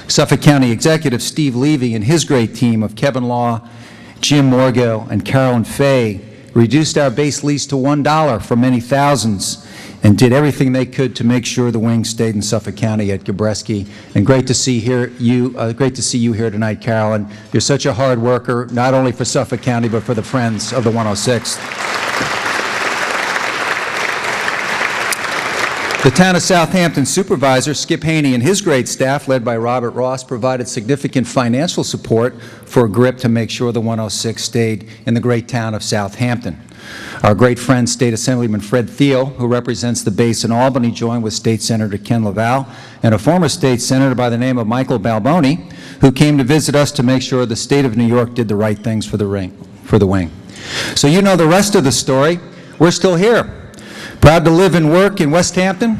Suffolk County Executive Steve Levy and his great team of Kevin Law, Jim Morgill, and Carolyn Fay reduced our base lease to $1 from many thousands and did everything they could to make sure the wing stayed in Suffolk County at Gabreski. And great to see you here tonight, Carolyn. You're such a hard worker, not only for Suffolk County, but for the friends of the 106th. The town of Southampton supervisor, Skip Haney, and his great staff, led by Robert Ross, provided significant financial support for GRIP to make sure the 106 stayed in the great town of Southampton. Our great friend, State Assemblyman Fred Thiel, who represents the base in Albany, joined with State Senator Ken LaValle and a former state senator by the name of Michael Balboni, who came to visit us to make sure the state of New York did the right things for the wing. So you know the rest of the story. We're still here. Proud to live and work in Westhampton?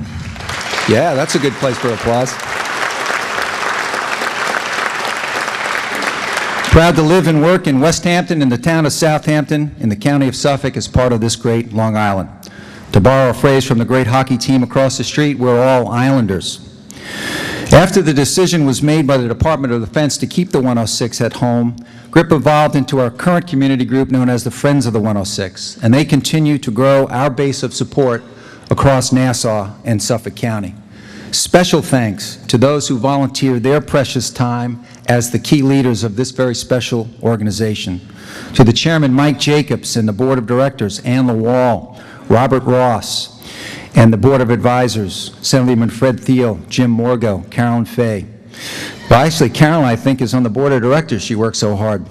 Yeah, that's a good place for applause. Proud to live and work in Westhampton, in the town of Southampton, in the county of Suffolk, as part of this great Long Island. To borrow a phrase from the great hockey team across the street, we're all Islanders. After the decision was made by the Department of Defense to keep the 106 at home, GRIP evolved into our current community group known as the Friends of the 106, and they continue to grow our base of support across Nassau and Suffolk County. Special thanks to those who volunteered their precious time as the key leaders of this very special organization. To the Chairman Mike Jacobs and the Board of Directors, Ann LaWall, Robert Ross, and the Board of Advisors, Assemblyman Fred Thiel, Jim Morgo, Carolyn Fay. Well, actually, Carolyn, I think, is on the Board of Directors. She works so hard.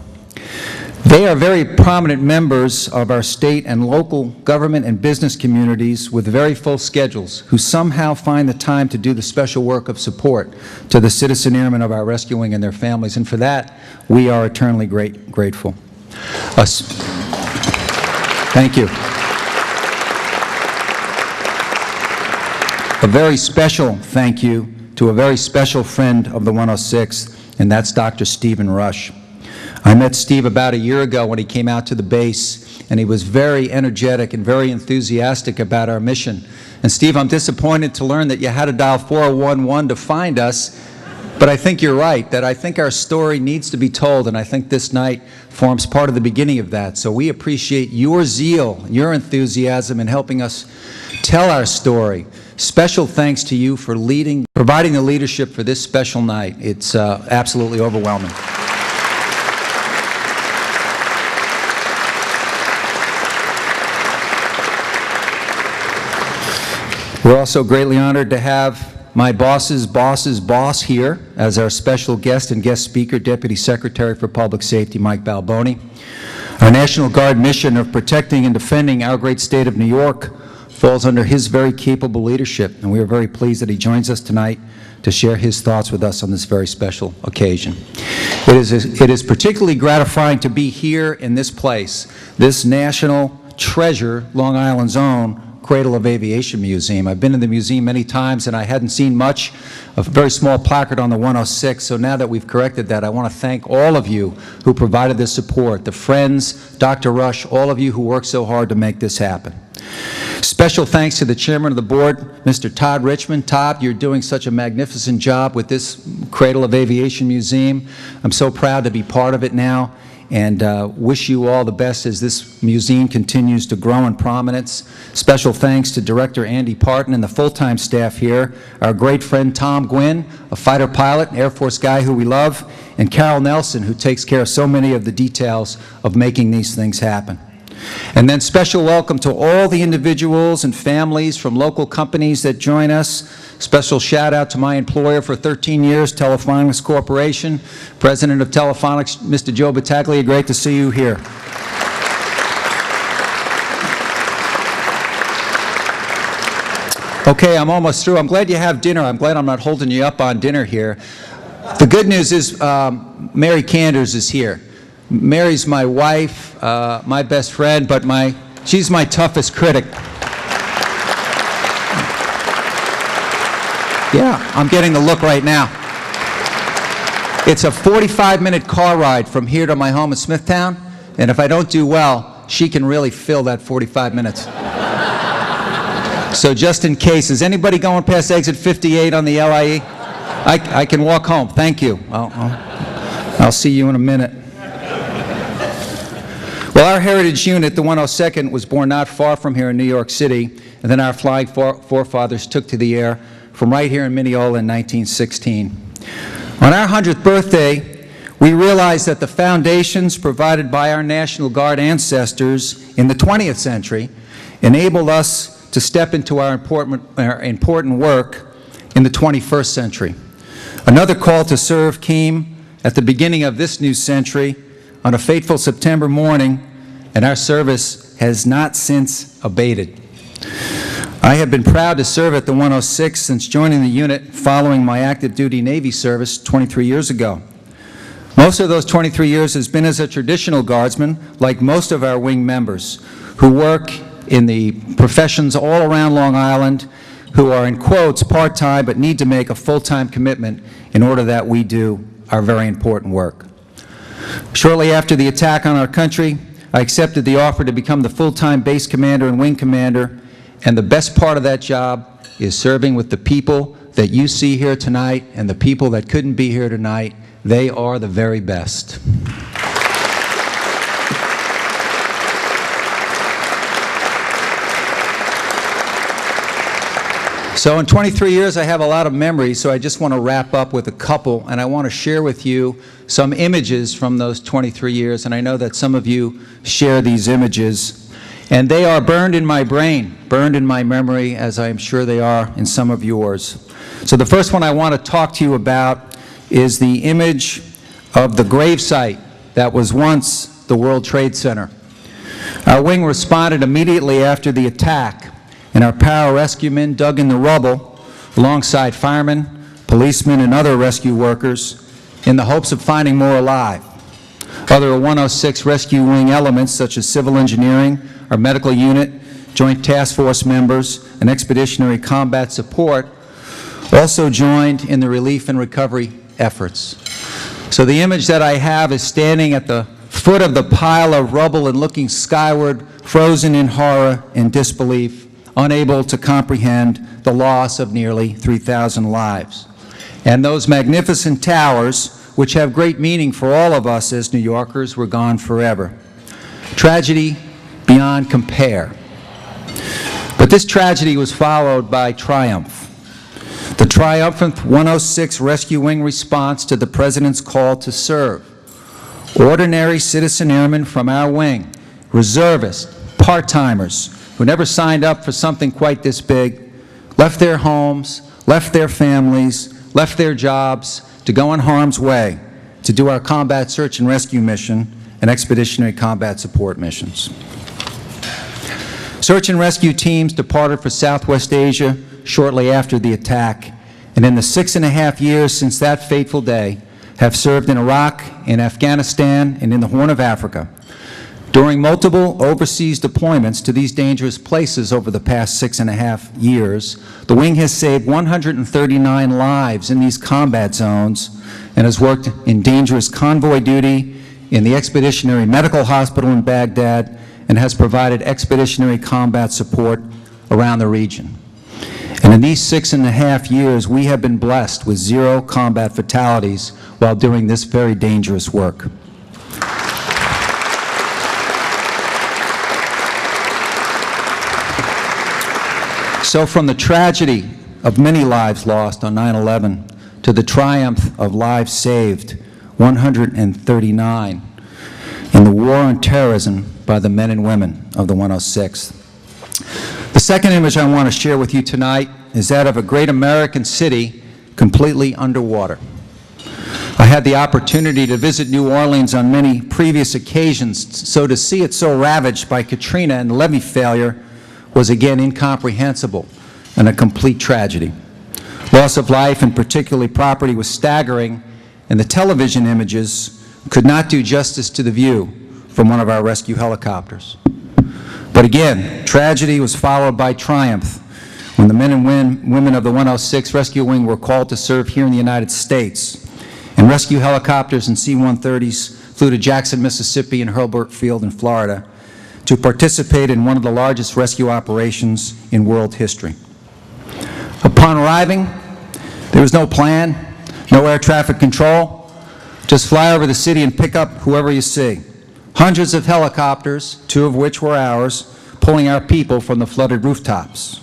They are very prominent members of our state and local government and business communities with very full schedules who somehow find the time to do the special work of support to the citizen airmen of our rescue wing and their families. And for that, we are eternally grateful. Thank you. A very special thank you to a very special friend of the 106, and that's Dr. Stephen Rush. I met Steve about a year ago when he came out to the base, and he was very energetic and very enthusiastic about our mission. And Steve, I'm disappointed to learn that you had to dial 4011 to find us, but I think you're right, that I think our story needs to be told, and I think this night forms part of the beginning of that. So we appreciate your zeal, your enthusiasm in helping us tell our story. Special thanks to you for providing the leadership for this special night. It's absolutely overwhelming. We're also greatly honored to have my boss's boss's boss here as our special guest and guest speaker, Deputy Secretary for Public Safety, Mike Balboni. Our National Guard mission of protecting and defending our great state of New York falls under his very capable leadership, and we are very pleased that he joins us tonight to share his thoughts with us on this very special occasion. It is particularly gratifying to be here in this place, this national treasure, Long Island's own Cradle of Aviation Museum. I've been in the museum many times and I hadn't seen much, a very small placard on the 106, so now that we've corrected that, I want to thank all of you who provided this support, the friends, Dr. Rush, all of you who worked so hard to make this happen. Special thanks to the Chairman of the Board, Mr. Todd Richmond. Todd, you're doing such a magnificent job with this Cradle of Aviation Museum. I'm so proud to be part of it now, and wish you all the best as this museum continues to grow in prominence. Special thanks to Director Andy Parton and the full-time staff here, our great friend Tom Gwynn, a fighter pilot, Air Force guy who we love, and Carol Nelson, who takes care of so many of the details of making these things happen. And then special welcome to all the individuals and families from local companies that join us. Special shout out to my employer for 13 years, Telephonics Corporation, President of Telephonics, Mr. Joe Battaglia. Great to see you here. Okay, I'm almost through. I'm glad you have dinner. I'm glad I'm not holding you up on dinner here. The good news is Mary Canders is here. Mary's my wife, my best friend, but she's my toughest critic. Yeah, I'm getting the look right now. It's a 45-minute car ride from here to my home in Smithtown, and if I don't do well, she can really fill that 45 minutes. So just in case, is anybody going past exit 58 on the LIE? I can walk home. Thank you. I'll see you in a minute. Well, our heritage unit, the 102nd, was born not far from here in New York City, and then our flying forefathers took to the air from right here in Mineola in 1916. On our 100th birthday, we realized that the foundations provided by our National Guard ancestors in the 20th century enabled us to step into our important work in the 21st century. Another call to serve came at the beginning of this new century on a fateful September morning, and our service has not since abated. I have been proud to serve at the 106 since joining the unit following my active duty Navy service 23 years ago. Most of those 23 years has been as a traditional guardsman, like most of our wing members, who work in the professions all around Long Island, who are in quotes part-time but need to make a full-time commitment in order that we do our very important work. Shortly after the attack on our country, I accepted the offer to become the full-time base commander and wing commander, and the best part of that job is serving with the people that you see here tonight and the people that couldn't be here tonight. They are the very best. So in 23 years, I have a lot of memories, so I just want to wrap up with a couple, and I want to share with you some images from those 23 years, and I know that some of you share these images, and they are burned in my brain, burned in my memory, as I am sure they are in some of yours. So the first one I want to talk to you about is the image of the gravesite that was once the World Trade Center. Our wing responded immediately after the attack, and our pararescuemen dug in the rubble alongside firemen, policemen, and other rescue workers in the hopes of finding more alive. Other 106 Rescue Wing elements, such as civil engineering, our medical unit, Joint Task Force members, and expeditionary combat support, also joined in the relief and recovery efforts. So the image that I have is standing at the foot of the pile of rubble and looking skyward, frozen in horror and disbelief, unable to comprehend the loss of nearly 3,000 lives. And those magnificent towers, which have great meaning for all of us as New Yorkers, were gone forever. Tragedy beyond compare. But this tragedy was followed by triumph. The triumphant 106 Rescue Wing response to the President's call to serve. Ordinary citizen airmen from our wing, reservists, part-timers, who never signed up for something quite this big, left their homes, left their families, left their jobs to go in harm's way to do our combat search and rescue mission and expeditionary combat support missions. Search and rescue teams departed for Southwest Asia shortly after the attack, and in the 6.5 years since that fateful day, have served in Iraq, in Afghanistan, and in the Horn of Africa. During multiple overseas deployments to these dangerous places over the past 6.5 years, the wing has saved 139 lives in these combat zones and has worked in dangerous convoy duty in the Expeditionary Medical Hospital in Baghdad and has provided expeditionary combat support around the region. And in these 6.5 years, we have been blessed with 0 combat fatalities while doing this very dangerous work. So from the tragedy of many lives lost on 9/11 to the triumph of lives saved, 139, in the war on terrorism by the men and women of the 106th. The second image I want to share with you tonight is that of a great American city completely underwater. I had the opportunity to visit New Orleans on many previous occasions, so to see it so ravaged by Katrina and levee failure was again incomprehensible and a complete tragedy. Loss of life and particularly property was staggering, and the television images could not do justice to the view from one of our rescue helicopters. But again, tragedy was followed by triumph when the men and women of the 106 Rescue Wing were called to serve here in the United States, and rescue helicopters and C-130s flew to Jackson, Mississippi and Hurlburt Field in Florida to participate in one of the largest rescue operations in world history. Upon arriving, there was no plan, no air traffic control, just fly over the city and pick up whoever you see. Hundreds of helicopters, 2 of which were ours, pulling our people from the flooded rooftops.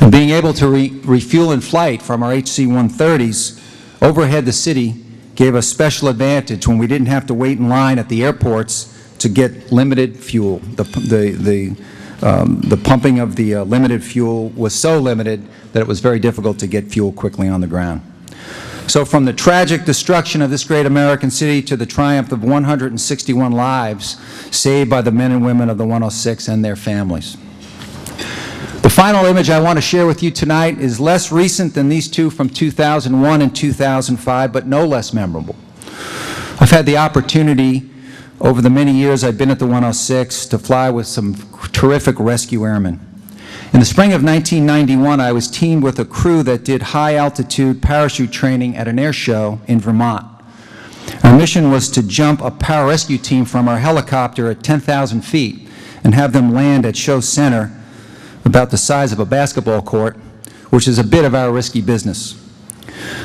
And being able to refuel in flight from our HC-130s overhead the city gave us special advantage when we didn't have to wait in line at the airports to get limited fuel. The pumping of the limited fuel was so limited that it was very difficult to get fuel quickly on the ground. So from the tragic destruction of this great American city to the triumph of 161 lives saved by the men and women of the 106 and their families. The final image I want to share with you tonight is less recent than these two from 2001 and 2005, but no less memorable. I've had the opportunity over the many years I've been at the 106 to fly with some terrific rescue airmen. In the spring of 1991, I was teamed with a crew that did high-altitude parachute training at an air show in Vermont. Our mission was to jump a pararescue team from our helicopter at 10,000 feet and have them land at show center about the size of a basketball court, which is a bit of our risky business.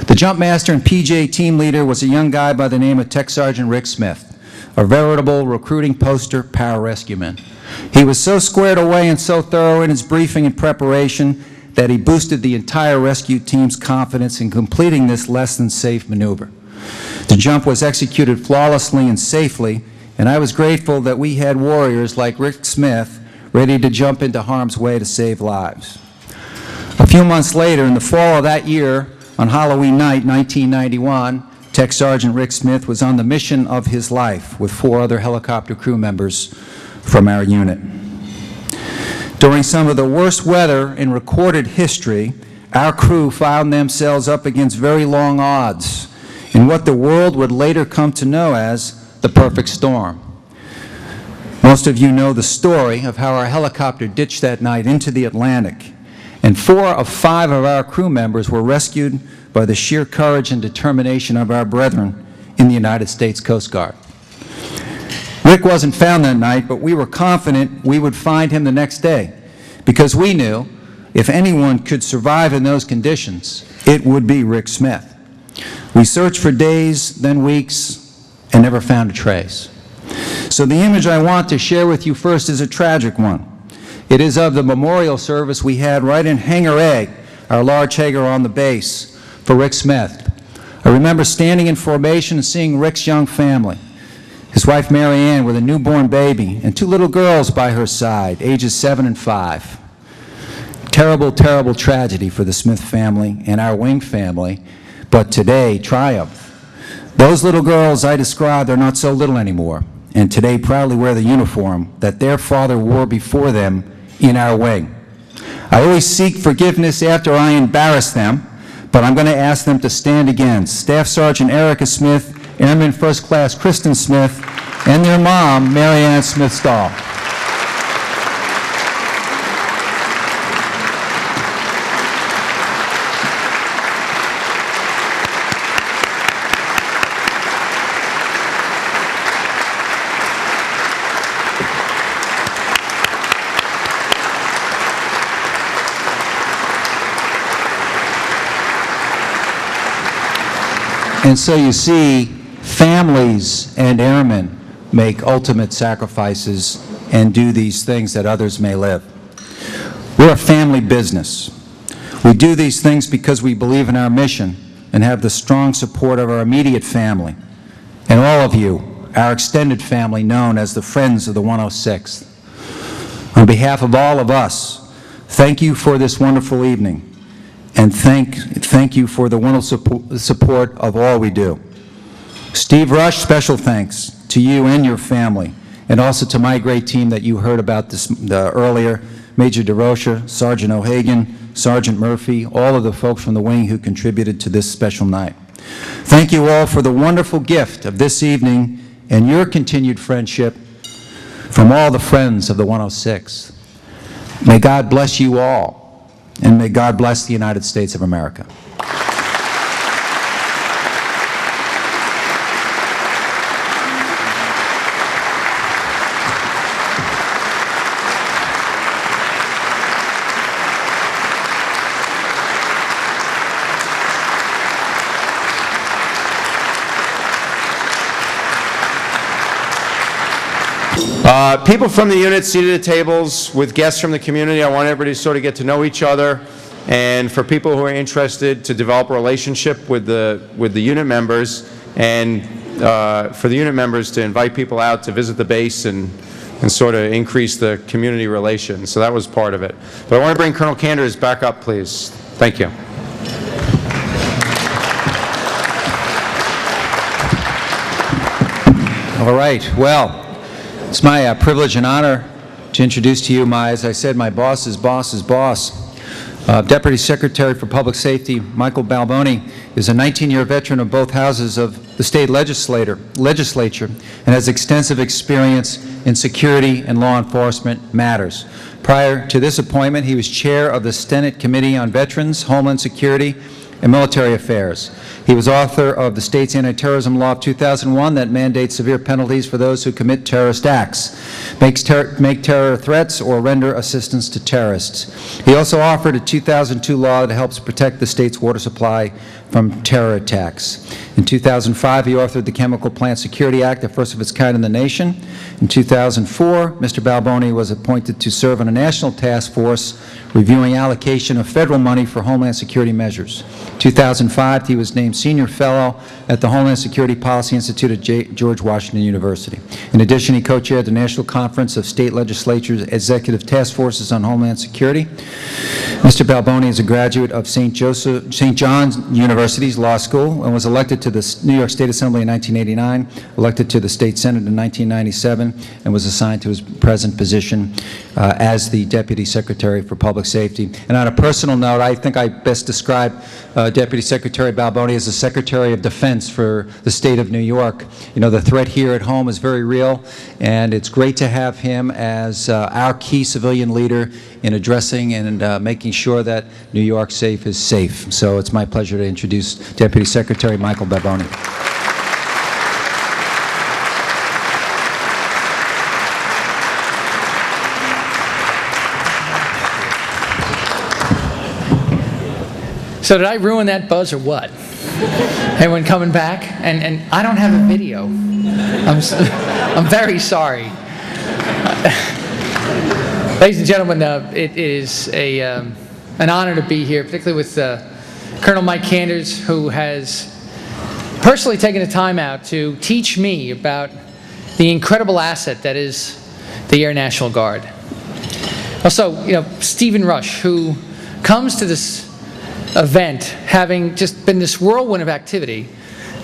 The jump master and PJ team leader was a young guy by the name of Tech Sergeant Rick Smith, a veritable recruiting poster pararescueman. He was so squared away and so thorough in his briefing and preparation that he boosted the entire rescue team's confidence in completing this less-than-safe maneuver. The jump was executed flawlessly and safely, and I was grateful that we had warriors like Rick Smith ready to jump into harm's way to save lives. A few months later, in the fall of that year, on Halloween night, 1991, Tech Sergeant Rick Smith was on the mission of his life with 4 other helicopter crew members from our unit. During some of the worst weather in recorded history, our crew found themselves up against very long odds in what the world would later come to know as the perfect storm. Most of you know the story of how our helicopter ditched that night into the Atlantic, and 4 of 5 of our crew members were rescued by the sheer courage and determination of our brethren in the United States Coast Guard. Rick wasn't found that night, but we were confident we would find him the next day, because we knew if anyone could survive in those conditions, it would be Rick Smith. We searched for days, then weeks, and never found a trace. So the image I want to share with you first is a tragic one. It is of the memorial service we had right in Hangar A, our large hangar on the base, for Rick Smith. I remember standing in formation and seeing Rick's young family, his wife Mary Ann with a newborn baby and 2 little girls by her side, ages 7 and 5. Terrible, terrible tragedy for the Smith family and our wing family, but today, triumph. Those little girls I described are not so little anymore, and today proudly wear the uniform that their father wore before them in our wing. I always seek forgiveness after I embarrass them, but I'm going to ask them to stand again. Staff Sergeant Erica Smith, Airman First Class Kristen Smith, and their mom, Mary Ann Smith-Stahl. And so you see, families and airmen make ultimate sacrifices and do these things that others may live. We're a family business. We do these things because we believe in our mission and have the strong support of our immediate family and all of you, our extended family known as the Friends of the 106th. On behalf of all of us, thank you for this wonderful evening. And thank you for the wonderful support of all we do. Steve Rush, special thanks to you and your family, and also to my great team that you heard about earlier, Major DeRocha, Sergeant O'Hagan, Sergeant Murphy, all of the folks from the wing who contributed to this special night. Thank you all for the wonderful gift of this evening and your continued friendship from all the friends of the 106th. May God bless you all. And may God bless the United States of America. People from the unit seated at tables with guests from the community, I want everybody to sort of get to know each other, and for people who are interested to develop a relationship with the unit members, and for the unit members to invite people out to visit the base and sort of increase the community relations. So that was part of it. But I want to bring Colonel Canders back up, please. Thank you. All right. Well, it's my privilege and honor to introduce to you as I said, my boss's boss's boss. Deputy Secretary for Public Safety, Michael Balboni, is a 19-year veteran of both houses of the state legislature and has extensive experience in security and law enforcement matters. Prior to this appointment, he was chair of the Senate Committee on Veterans, Homeland Security, and Military Affairs. He was author of the state's anti-terrorism law of 2001 that mandates severe penalties for those who commit terrorist acts, make terror threats, or render assistance to terrorists. He also authored a 2002 law that helps protect the state's water supply from terror attacks. In 2005, he authored the Chemical Plant Security Act, the first of its kind in the nation. In 2004, Mr. Balboni was appointed to serve on a national task force reviewing allocation of federal money for Homeland Security measures. In 2005, he was named Senior Fellow at the Homeland Security Policy Institute at George Washington University. In addition, he co-chaired the National Conference of State Legislatures' Executive Task Forces on Homeland Security. Mr. Balboni is a graduate of St. John's University's Law School and was elected to the New York State Assembly in 1989, elected to the State Senate in 1997, and was assigned to his present position as the Deputy Secretary for Public Safety. And on a personal note, I think I best describe Deputy Secretary Balboni as the Secretary of Defense for the state of New York. You know, the threat here at home is very real, and it's great to have him as our key civilian leader in addressing and making sure that New York safe is safe. So it's my pleasure to introduce Deputy Secretary Michael Balboni. So did I ruin that buzz or what? Everyone coming back? And I don't have a video. I'm very sorry. Ladies and gentlemen, it is an honor to be here, particularly with Colonel Mike Canders, who has personally taken the time out to teach me about the incredible asset that is the Air National Guard. Also, you know, Stephen Rush, who comes to this event having just been this whirlwind of activity,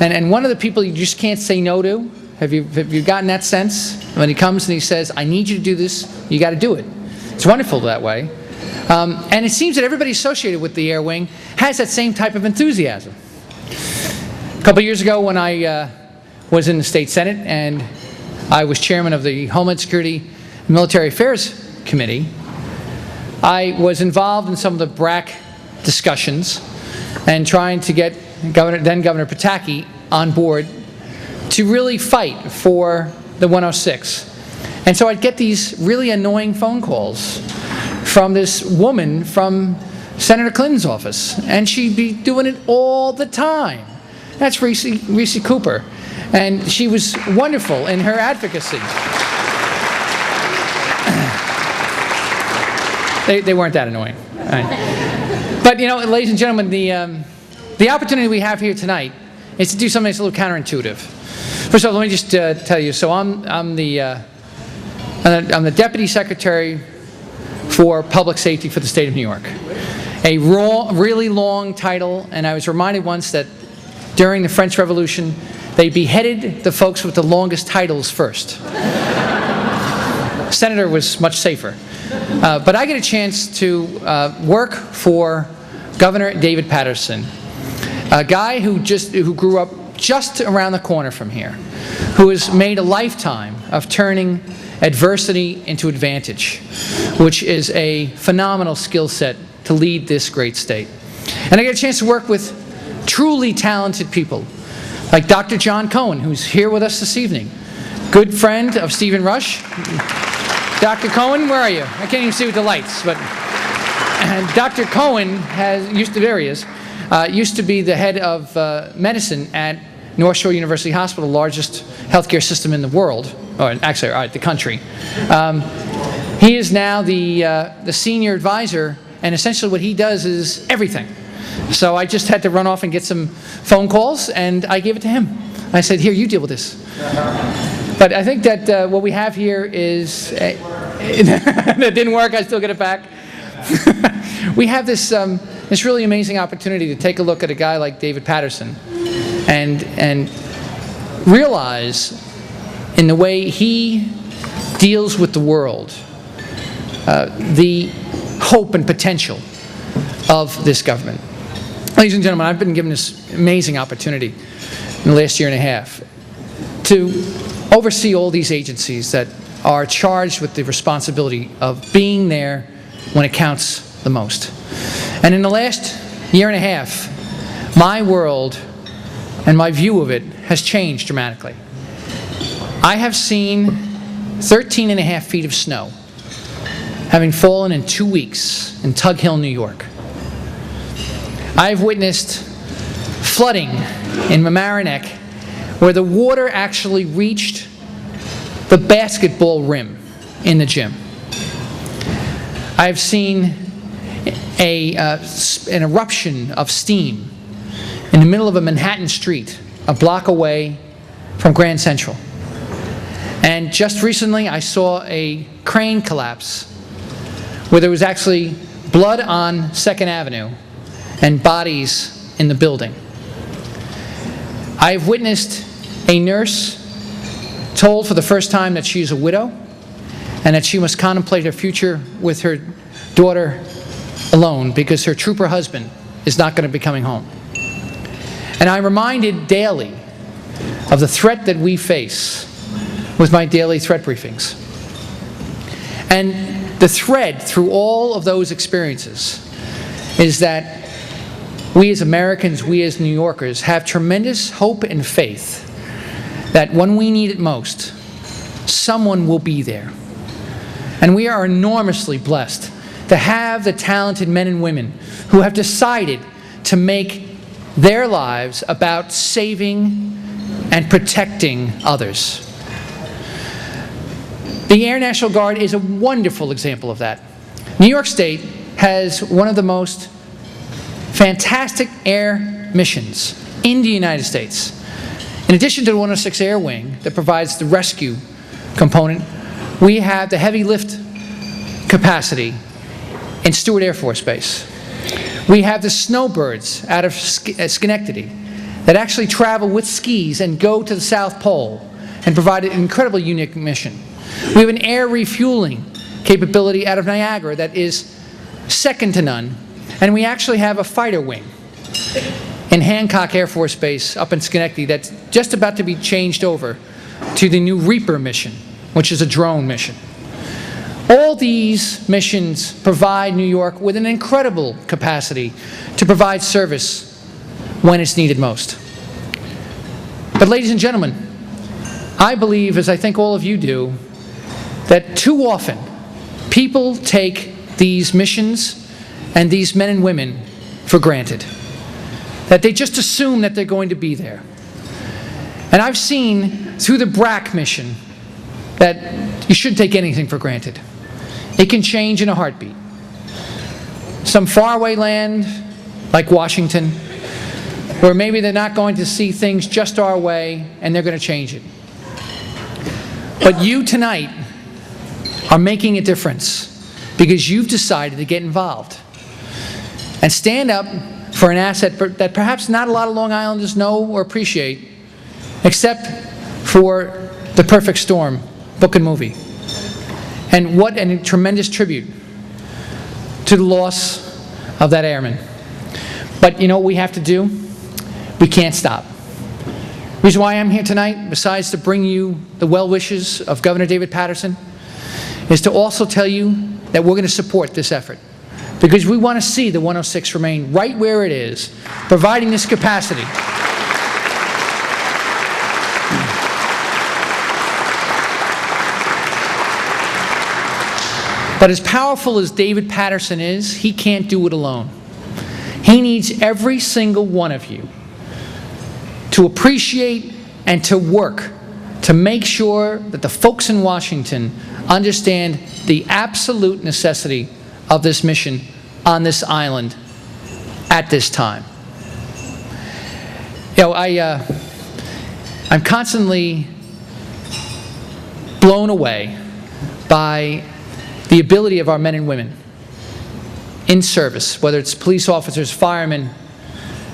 and one of the people you just can't say no to. Have you gotten that sense? When he comes and he says, I need you to do this, you got to do it. It's wonderful that way. And it seems that everybody associated with the Air Wing has that same type of enthusiasm. A couple years ago when I was in the State Senate and I was chairman of the Homeland Security and Military Affairs Committee, I was involved in some of the BRAC discussions and trying to get then Governor Pataki on board to really fight for the 106. And so I'd get these really annoying phone calls from this woman from Senator Clinton's office, and she'd be doing it all the time. That's Reese Cooper, and she was wonderful in her advocacy. They weren't that annoying. But, you know, ladies and gentlemen, the opportunity we have here tonight is to do something that's a little counterintuitive. First of all, let me just tell you, so I'm the Deputy Secretary for Public Safety for the state of New York. A really long title, and I was reminded once that during the French Revolution, they beheaded the folks with the longest titles first. Senator was much safer. But I get a chance to work for Governor David Paterson, a guy who grew up just around the corner from here, who has made a lifetime of turning adversity into advantage, which is a phenomenal skill set to lead this great state. And I get a chance to work with truly talented people, like Dr. John Cohen, who's here with us this evening, good friend of Stephen Rush. Dr. Cohen, where are you? I can't even see with the lights, but Dr. Cohen used to be the head of medicine at North Shore University Hospital, the largest healthcare system in the world, or actually, the country. He is now the senior advisor, and essentially what he does is everything. So I just had to run off and get some phone calls, and I gave it to him. I said, here, you deal with this. But I think that what we have here is, that didn't work, I still get it back. We have this really amazing opportunity to take a look at a guy like David Paterson and realize in the way he deals with the world, the hope and potential of this government. Ladies and gentlemen, I've been given this amazing opportunity in the last year and a half to oversee all these agencies that are charged with the responsibility of being there when it counts the most. And in the last year and a half, my world and my view of it has changed dramatically. I have seen 13.5 feet of snow having fallen in 2 weeks in Tug Hill, New York. I've witnessed flooding in Mamaroneck where the water actually reached the basketball rim in the gym. I've seen an eruption of steam in the middle of a Manhattan street, a block away from Grand Central. And just recently, I saw a crane collapse where there was actually blood on 2nd Avenue and bodies in the building. I have witnessed a nurse told for the first time that she is a widow and that she must contemplate her future with her daughter alone because her trooper husband is not going to be coming home. And I'm reminded daily of the threat that we face with my daily threat briefings. And the thread through all of those experiences is that we as Americans, we as New Yorkers, have tremendous hope and faith that when we need it most, someone will be there. And we are enormously blessed to have the talented men and women who have decided to make their lives about saving and protecting others. The Air National Guard is a wonderful example of that. New York State has one of the most fantastic air missions in the United States. In addition to the 106 Air Wing that provides the rescue component, we have the heavy lift capacity in Stewart Air Force Base. We have the snowbirds out of Schenectady that actually travel with skis and go to the South Pole and provide an incredibly unique mission. We have an air refueling capability out of Niagara that is second to none. And we actually have a fighter wing in Hancock Air Force Base up in Schenectady that's just about to be changed over to the new Reaper mission, which is a drone mission. All these missions provide New York with an incredible capacity to provide service when it's needed most. But ladies and gentlemen, I believe, as I think all of you do, that too often people take these missions and these men and women for granted. That they just assume that they're going to be there. And I've seen through the BRAC mission that you shouldn't take anything for granted. It can change in a heartbeat. Some faraway land like Washington, where maybe they're not going to see things just our way and they're going to change it. But you tonight are making a difference because you've decided to get involved and stand up for an asset that perhaps not a lot of Long Islanders know or appreciate, except for The Perfect Storm book and movie. And what a tremendous tribute to the loss of that airman. But you know what we have to do? We can't stop. The reason why I'm here tonight, besides to bring you the well wishes of Governor David Paterson, is to also tell you that we're going to support this effort. Because we want to see the 106 remain right where it is, providing this capacity. But as powerful as David Paterson is, he can't do it alone. He needs every single one of you to appreciate and to work to make sure that the folks in Washington understand the absolute necessity of this mission on this island at this time. You know, I'm constantly blown away by the ability of our men and women in service, whether it's police officers, firemen,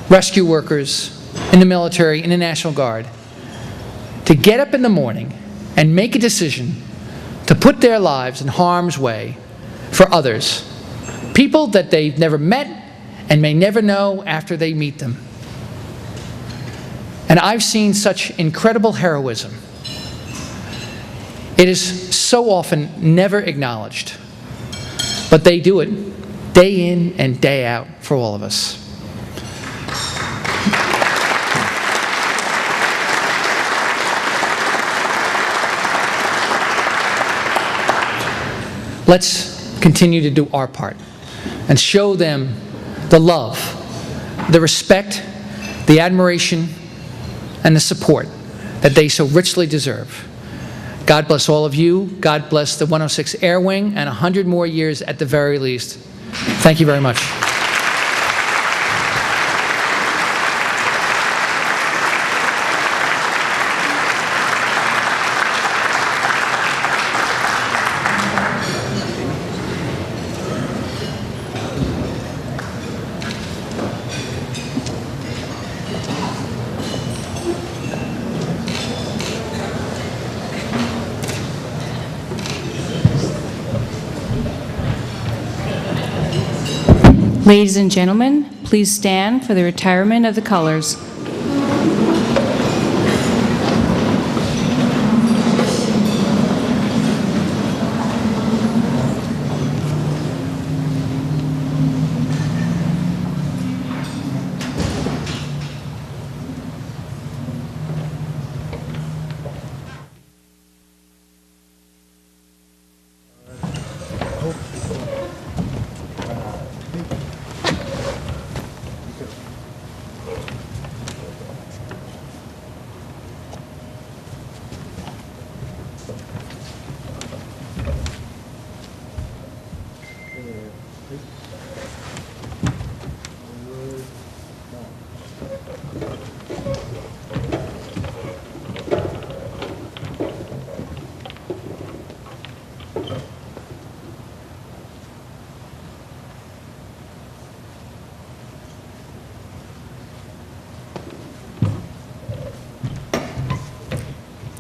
rescue workers, in the military, in the National Guard, to get up in the morning and make a decision to put their lives in harm's way for others, people that they've never met and may never know after they meet them. And I've seen such incredible heroism. It is so often never acknowledged, but they do it day in and day out for all of us. let's continue to do our part and show them the love, the respect, the admiration, and the support that they so richly deserve. God bless all of you. God bless the 106 Air Wing, and 100 more years at the very least. Thank you very much. Ladies and gentlemen, please stand for the retirement of the colors.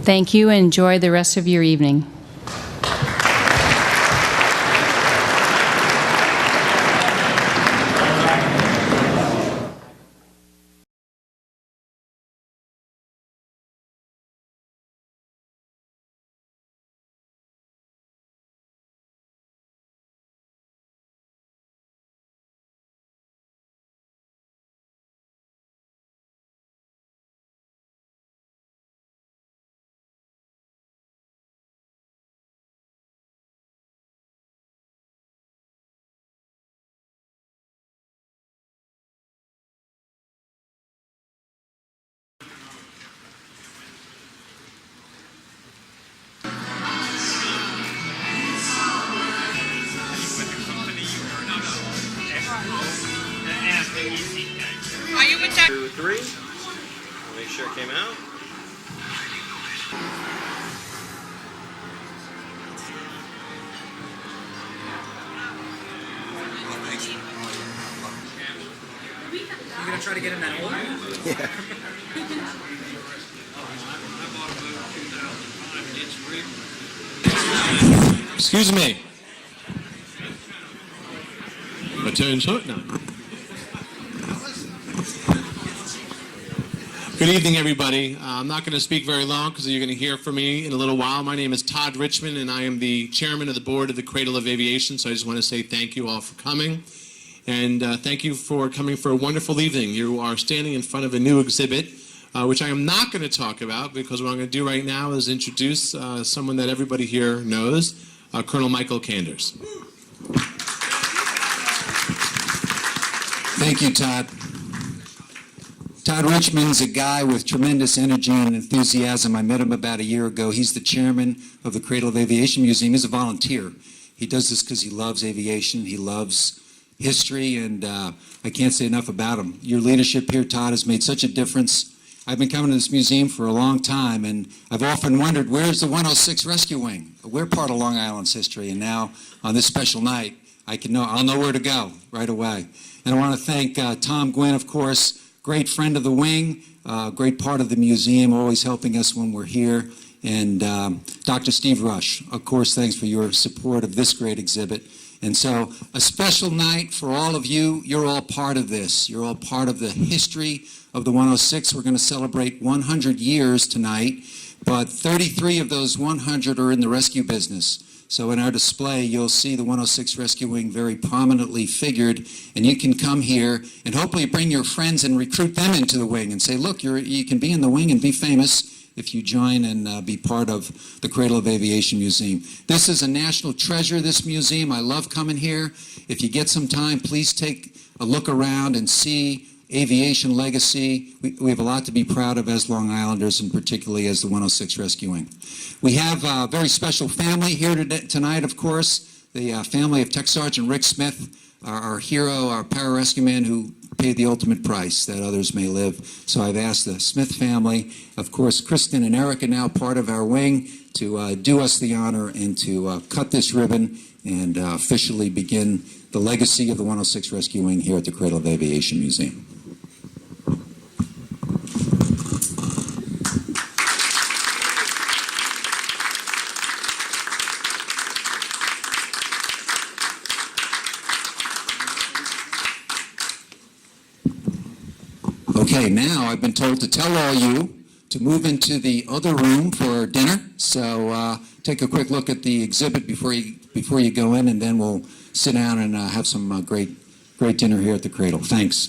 Thank you, and enjoy the rest of your evening. Are you with that? 2, 3. Make sure it came out. You gonna try to get in that order? Yeah. Excuse me. My turn's hot now. Good evening, everybody. I'm not going to speak very long because you're going to hear from me in a little while. My name is Todd Richmond, and I am the chairman of the board of the Cradle of Aviation, so I just want to say thank you all for coming. And thank you for coming for a wonderful evening. You are standing in front of a new exhibit, which I am not going to talk about because what I'm going to do right now is introduce someone that everybody here knows, Colonel Michael Canders. Thank you, Todd. Todd Richmond's a guy with tremendous energy and enthusiasm. I met him about a year ago. He's the chairman of the Cradle of Aviation Museum. He's a volunteer. He does this because he loves aviation. He loves history, and I can't say enough about him. Your leadership here, Todd, has made such a difference. I've been coming to this museum for a long time, and I've often wondered, where's the 106 Rescue Wing? We're part of Long Island's history, and now on this special night, I'll know where to go right away. And I want to thank Tom Gwynn, of course, great friend of the wing, great part of the museum, always helping us when we're here. And Dr. Steve Rush, of course, thanks for your support of this great exhibit. And so a special night for all of you. You're all part of this. You're all part of the history of the 106. We're going to celebrate 100 years tonight, but 33 of those 100 are in the rescue business. So in our display, you'll see the 106 Rescue Wing very prominently figured, and you can come here and hopefully bring your friends and recruit them into the wing and say, look, you can be in the wing and be famous. if you join and be part of the Cradle of Aviation Museum. This is a national treasure, this museum. I love coming here. If you get some time, please take a look around and see aviation legacy. We have a lot to be proud of as Long Islanders, and particularly as the 106 Rescue Wing. We have a very special family here tonight, of course, the family of Tech Sergeant Rick Smith, our hero, our pararescueman who paid the ultimate price that others may live. So I've asked the Smith family, of course, Kristen and Eric are now part of our wing, to do us the honor and to cut this ribbon and officially begin the legacy of the 106 Rescue Wing here at the Cradle of Aviation Museum. Okay, now I've been told to tell all you to move into the other room for dinner. So take a quick look at the exhibit before you go in, and then we'll sit down and have some great dinner here at the Cradle. Thanks.